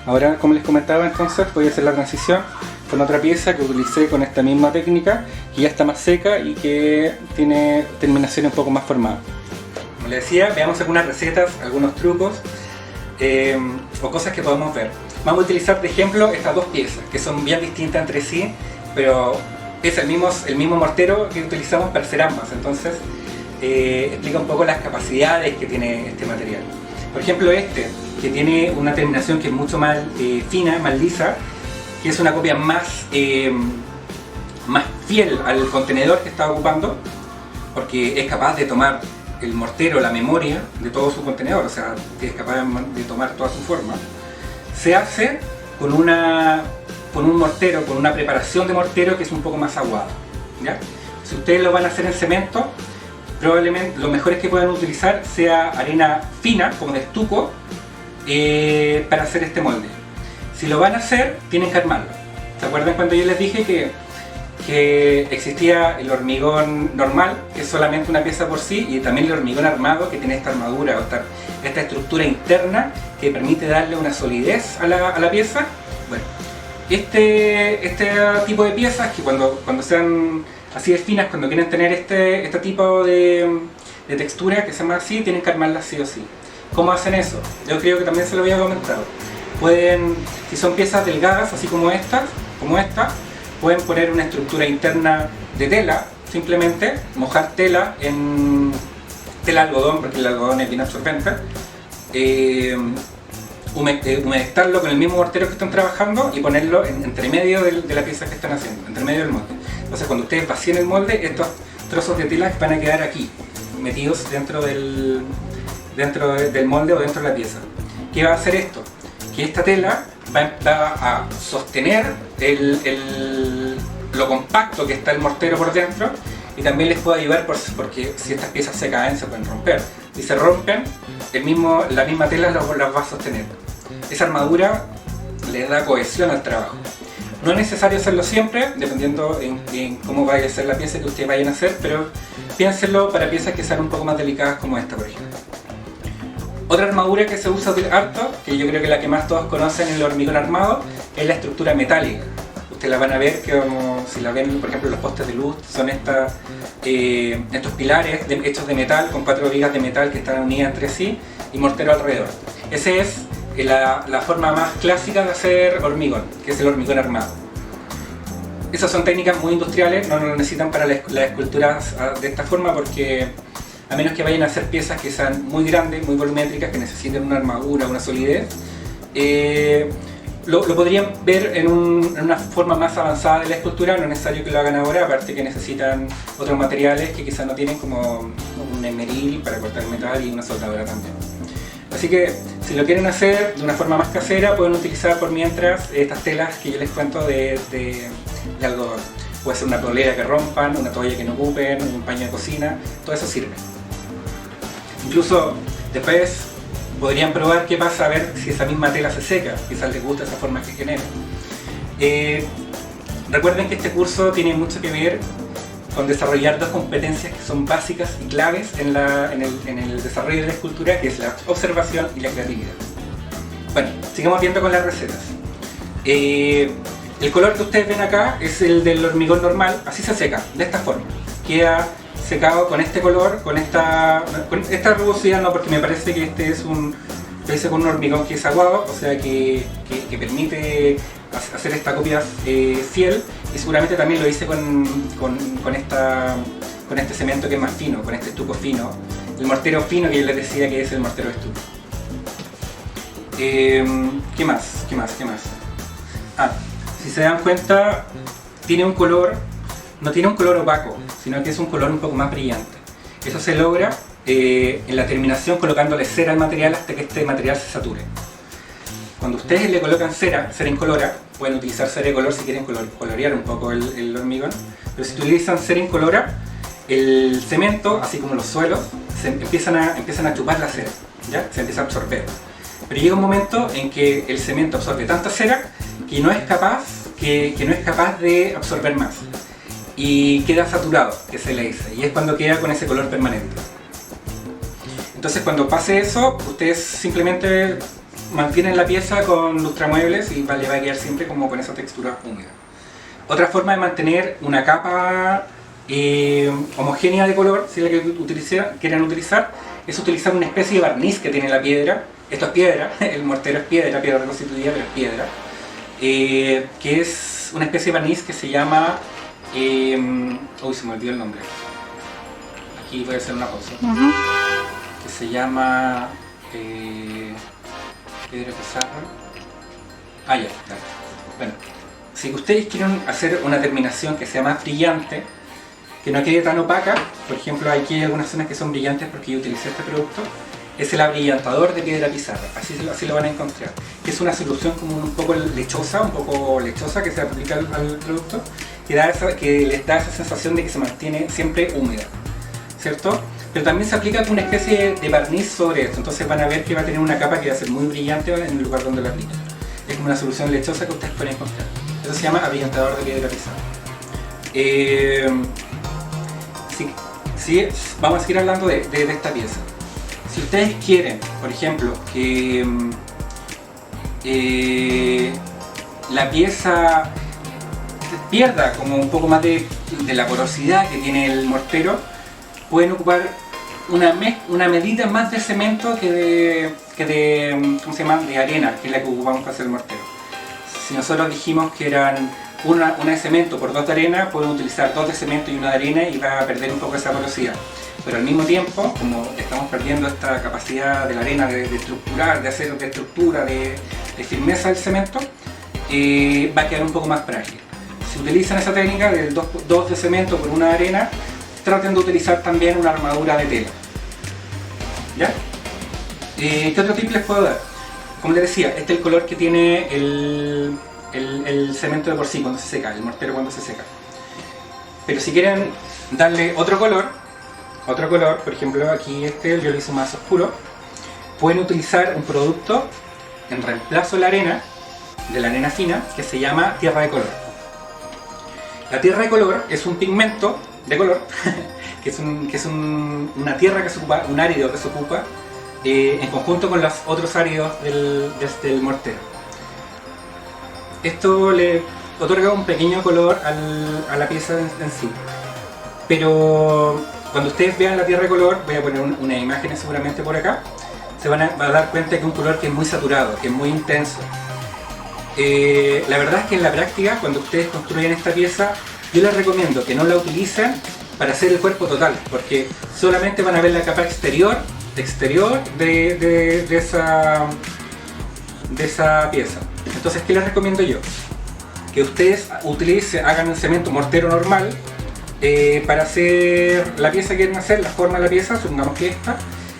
Ahora, como les comentaba, entonces voy a hacer la transición con otra pieza que utilicé con esta misma técnica, que ya está más seca y que tiene terminaciones un poco más formadas. Como les decía, veamos algunas recetas, algunos trucos o cosas que podemos ver. Vamos a utilizar de ejemplo estas dos piezas, que son bien distintas entre sí, pero es el mismo mortero que utilizamos para hacer ambas. Entonces explica un poco las capacidades que tiene este material. Por ejemplo, que tiene una terminación que es mucho más fina, más lisa, que es una copia más fiel al contenedor que está ocupando, porque es capaz de tomar el mortero, la memoria de todo su contenedor, o sea, es capaz de tomar toda su forma. Se hace con una con un mortero, con una preparación de mortero que es un poco más aguado, ¿ya? Si ustedes lo van a hacer en cemento, probablemente lo mejor es que puedan utilizar sea arena fina, como de estuco, para hacer este molde. Si lo van a hacer, tienen que armarlo. ¿Se acuerdan cuando yo les dije que existía el hormigón normal, que es solamente una pieza por sí, y también el hormigón armado, que tiene esta armadura o esta estructura interna que permite darle una solidez a la pieza? Bueno, este tipo de piezas, que cuando sean así de finas, cuando quieren tener este tipo de textura, que se llama así, tienen que armarlas sí o sí. ¿Cómo hacen eso? Yo creo que también se lo había comentado. Pueden, si son piezas delgadas, así como esta, pueden poner una estructura interna de tela, simplemente mojar tela en tela algodón, porque el algodón es bien absorbente, humectarlo con el mismo mortero que están trabajando y ponerlo entre medio de la pieza que están haciendo, entre medio del molde. Entonces cuando ustedes vacíen el molde, estos trozos de tela van a quedar aquí, metidos dentro del molde o dentro de la pieza. ¿Qué va a hacer esto? Que esta tela va a sostener lo compacto que está el mortero por dentro, y también les puede ayudar porque si estas piezas se caen se pueden romper. Si se rompen, la misma tela las va a sostener. Esa armadura les da cohesión al trabajo. No es necesario hacerlo siempre, dependiendo en cómo vaya a ser la pieza que ustedes vayan a hacer, pero piénsenlo para piezas que sean un poco más delicadas como esta, por ejemplo. Otra armadura que se usa harto, que yo creo que la que más todos conocen en el hormigón armado, es la estructura metálica. Ustedes la van a ver, que si la ven, por ejemplo, los postes de luz, son estos pilares hechos de metal, con 4 vigas de metal que están unidas entre sí, y mortero alrededor. Esa es la forma más clásica de hacer hormigón, que es el hormigón armado. Esas son técnicas muy industriales, no lo necesitan para las esculturas de esta forma, porque a menos que vayan a hacer piezas que sean muy grandes, muy volumétricas, que necesiten una armadura, una solidez, lo podrían ver en una forma más avanzada de la escultura. No es necesario que lo hagan ahora, aparte que necesitan otros materiales que quizás no tienen, como un esmeril para cortar metal y una soldadura también. Así que si lo quieren hacer de una forma más casera, pueden utilizar por mientras estas telas que yo les cuento de algodón. Puede ser una polera que rompan, una toalla que no ocupen, un paño de cocina, todo eso sirve. Incluso después podrían probar qué pasa, a ver si esa misma tela se seca, quizás les gusta esa forma que genera. Recuerden que este curso tiene mucho que ver con desarrollar 2 competencias que son básicas y claves en el desarrollo de la escultura, que es la observación y la creatividad. Bueno, sigamos viendo con las recetas. El color que ustedes ven acá es el del hormigón normal, así se seca, de esta forma. Queda secado con este color, con esta rugosidad, no, porque me parece que lo hice con un hormigón que es aguado, o sea que permite hacer esta copia fiel, y seguramente también lo hice con este cemento que es más fino, con este estuco fino, el mortero fino que yo les decía que es el mortero de estuco. ¿Qué más? Si se dan cuenta, tiene un color, no tiene un color opaco, sino que es un color un poco más brillante. Eso se logra en la terminación colocándole cera al material hasta que este material se sature. Cuando ustedes le colocan cera incolora, pueden utilizar cera de color si quieren colorear un poco el hormigón, pero si utilizan cera incolora, el cemento, así como los suelos, empiezan a chupar la cera, ¿ya? Se empieza a absorber. Pero llega un momento en que el cemento absorbe tanta cera que no es capaz de absorber más, y queda saturado, que se le dice, y es cuando queda con ese color permanente. Entonces cuando pase eso, ustedes simplemente mantienen la pieza con lustramuebles y le va a quedar siempre como con esa textura húmeda. Otra forma de mantener una capa homogénea de color, si la que quieran utilizar, es utilizar una especie de barniz que tiene la piedra. Esto es piedra, el mortero es piedra reconstituida, pero es piedra. Que es una especie de barniz que se llama... se me olvidó el nombre. Aquí voy a hacer una pausa. Que se llama... piedra pizarra. Ya. Bueno, si ustedes quieren hacer una terminación que sea más brillante, que no quede tan opaca, por ejemplo aquí hay algunas zonas que son brillantes porque yo utilicé este producto, es el abrillantador de piedra pizarra, así lo van a encontrar. Que es una solución como un poco lechosa que se aplica al producto, que les da esa sensación de que se mantiene siempre húmeda, ¿cierto? Pero también se aplica como una especie de barniz sobre esto, entonces van a ver que va a tener una capa que va a ser muy brillante en el lugar donde lo apliquen. Es como una solución lechosa que ustedes pueden encontrar. Eso se llama abrillantador de piedra pizarra. Sí, vamos a seguir hablando de esta pieza. Si ustedes quieren, por ejemplo, que la pieza pierda como un poco más de la porosidad que tiene el mortero, pueden ocupar una medida más de cemento que de ¿cómo se llama? De arena, que es la que ocupamos para hacer el mortero. Si nosotros dijimos que eran una de cemento por 2 de arena, pueden utilizar 2 de cemento y 1 de arena y va a perder un poco esa porosidad. Pero al mismo tiempo, como estamos perdiendo esta capacidad de la arena de estructurar, de hacer de estructura, de firmeza del cemento, va a quedar un poco más frágil. Si utilizan esa técnica del 2 de cemento por 1 de arena, traten de utilizar también una armadura de tela. ¿Ya? ¿Qué otro tip les puedo dar? Como les decía, este es el color que tiene el cemento de por sí cuando se seca, el mortero cuando se seca. Pero si quieren darle otro color, por ejemplo aquí yo lo hice más oscuro, pueden utilizar un producto en reemplazo de la arena fina, que se llama tierra de color. La tierra de color es un pigmento de color, que es una tierra que se ocupa, un árido que se ocupa en conjunto con los otros áridos del mortero. Esto le otorga un pequeño color a la pieza en sí. Pero cuando ustedes vean la tierra de color, voy a poner unas imágenes seguramente por acá, se van a dar cuenta que es un color que es muy saturado, que es muy intenso. La verdad es que en la práctica, cuando ustedes construyen esta pieza, yo les recomiendo que no la utilicen para hacer el cuerpo total, porque solamente van a ver la capa exterior de esa pieza. Entonces, ¿qué les recomiendo yo? Que ustedes hagan un cemento mortero normal para hacer la pieza que quieren hacer, la forma de la pieza, supongamos que esta,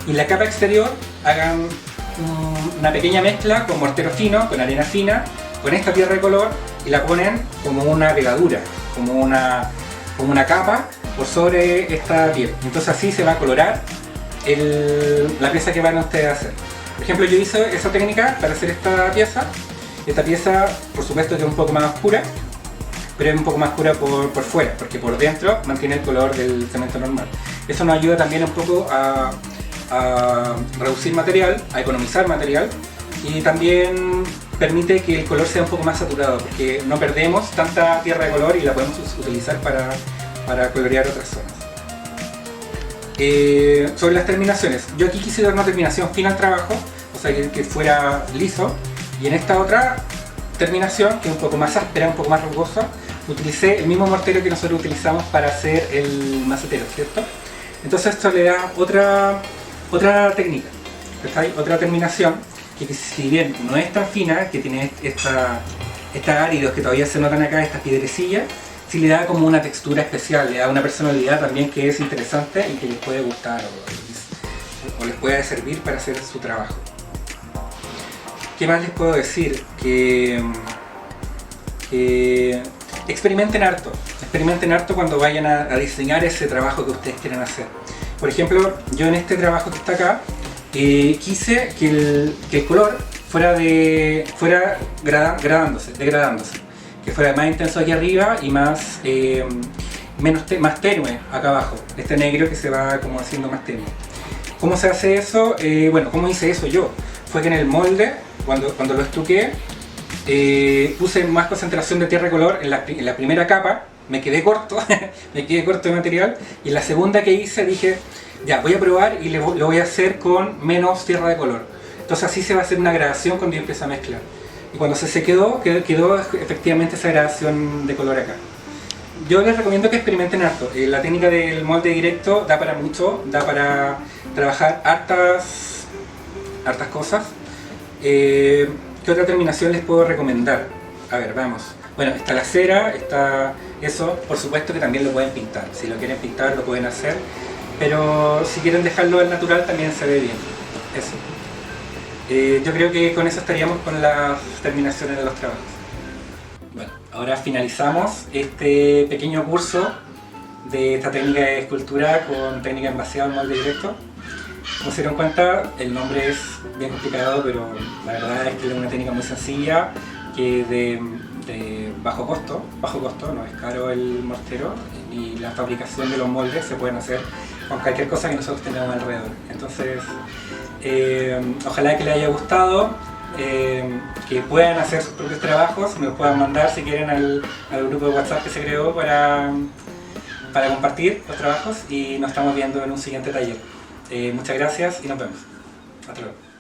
y la capa exterior hagan una pequeña mezcla con mortero fino, con arena fina, con esta tierra de color, y la ponen como una pegadura, como una capa por sobre esta piel. Entonces así se va a colorar la pieza que van a ustedes a hacer. Por ejemplo, yo hice esa técnica para hacer esta pieza. Esta pieza, por supuesto, que es un poco más oscura, pero es un poco más oscura por fuera, porque por dentro mantiene el color del cemento normal. Eso nos ayuda también un poco a reducir material, a economizar material, y también permite que el color sea un poco más saturado, porque no perdemos tanta tierra de color y la podemos utilizar para colorear otras zonas. Sobre las terminaciones, yo aquí quise dar una terminación fina al trabajo, o sea que fuera liso, y en esta otra terminación, que es un poco más áspera, un poco más rugosa, utilicé el mismo mortero que nosotros utilizamos para hacer el macetero, ¿cierto? Entonces esto le da otra técnica, ¿sí? Otra terminación que si bien no es tan fina, que tiene estos áridos que todavía se notan acá, estas piedrecillas, sí le da como una textura especial, le da una personalidad también que es interesante y que les puede gustar o les puede servir para hacer su trabajo. ¿Qué más les puedo decir? Que experimenten harto cuando vayan a diseñar ese trabajo que ustedes quieran hacer. Por ejemplo, yo en este trabajo que está acá, quise que el color fuera degradándose, que fuera más intenso aquí arriba y más tenue acá abajo, este negro que se va como haciendo más tenue. ¿Cómo se hace eso? Bueno, ¿cómo hice eso yo? Fue que en el molde, cuando lo estuqué, puse más concentración de tierra de color en la primera capa, me quedé corto, de material, y en la segunda que hice dije, ya, voy a probar y lo voy a hacer con menos tierra de color. Entonces así se va a hacer una gradación cuando yo empiezo a mezclar. Y cuando se quedó efectivamente esa gradación de color acá. Yo les recomiendo que experimenten harto. La técnica del molde directo da para mucho, da para trabajar hartas cosas. ¿Qué otra terminación les puedo recomendar? A ver, vamos. Bueno, está la cera, está eso. Por supuesto que también lo pueden pintar. Si lo quieren pintar lo pueden hacer. Pero si quieren dejarlo al natural también se ve bien. Eso. Yo creo que con eso estaríamos con las terminaciones de los trabajos. Bueno, ahora finalizamos este pequeño curso de esta técnica de escultura con técnica envaseado en molde directo. Como se dieron cuenta, el nombre es bien complicado, pero la verdad es que es una técnica muy sencilla, que de bajo costo, no es caro el mortero, y la fabricación de los moldes se pueden hacer con cualquier cosa que nosotros tengamos alrededor. Entonces, ojalá que les haya gustado, que puedan hacer sus propios trabajos, me los puedan mandar si quieren al grupo de WhatsApp que se creó para compartir los trabajos, y nos estamos viendo en un siguiente taller. Muchas gracias y nos vemos. Hasta luego.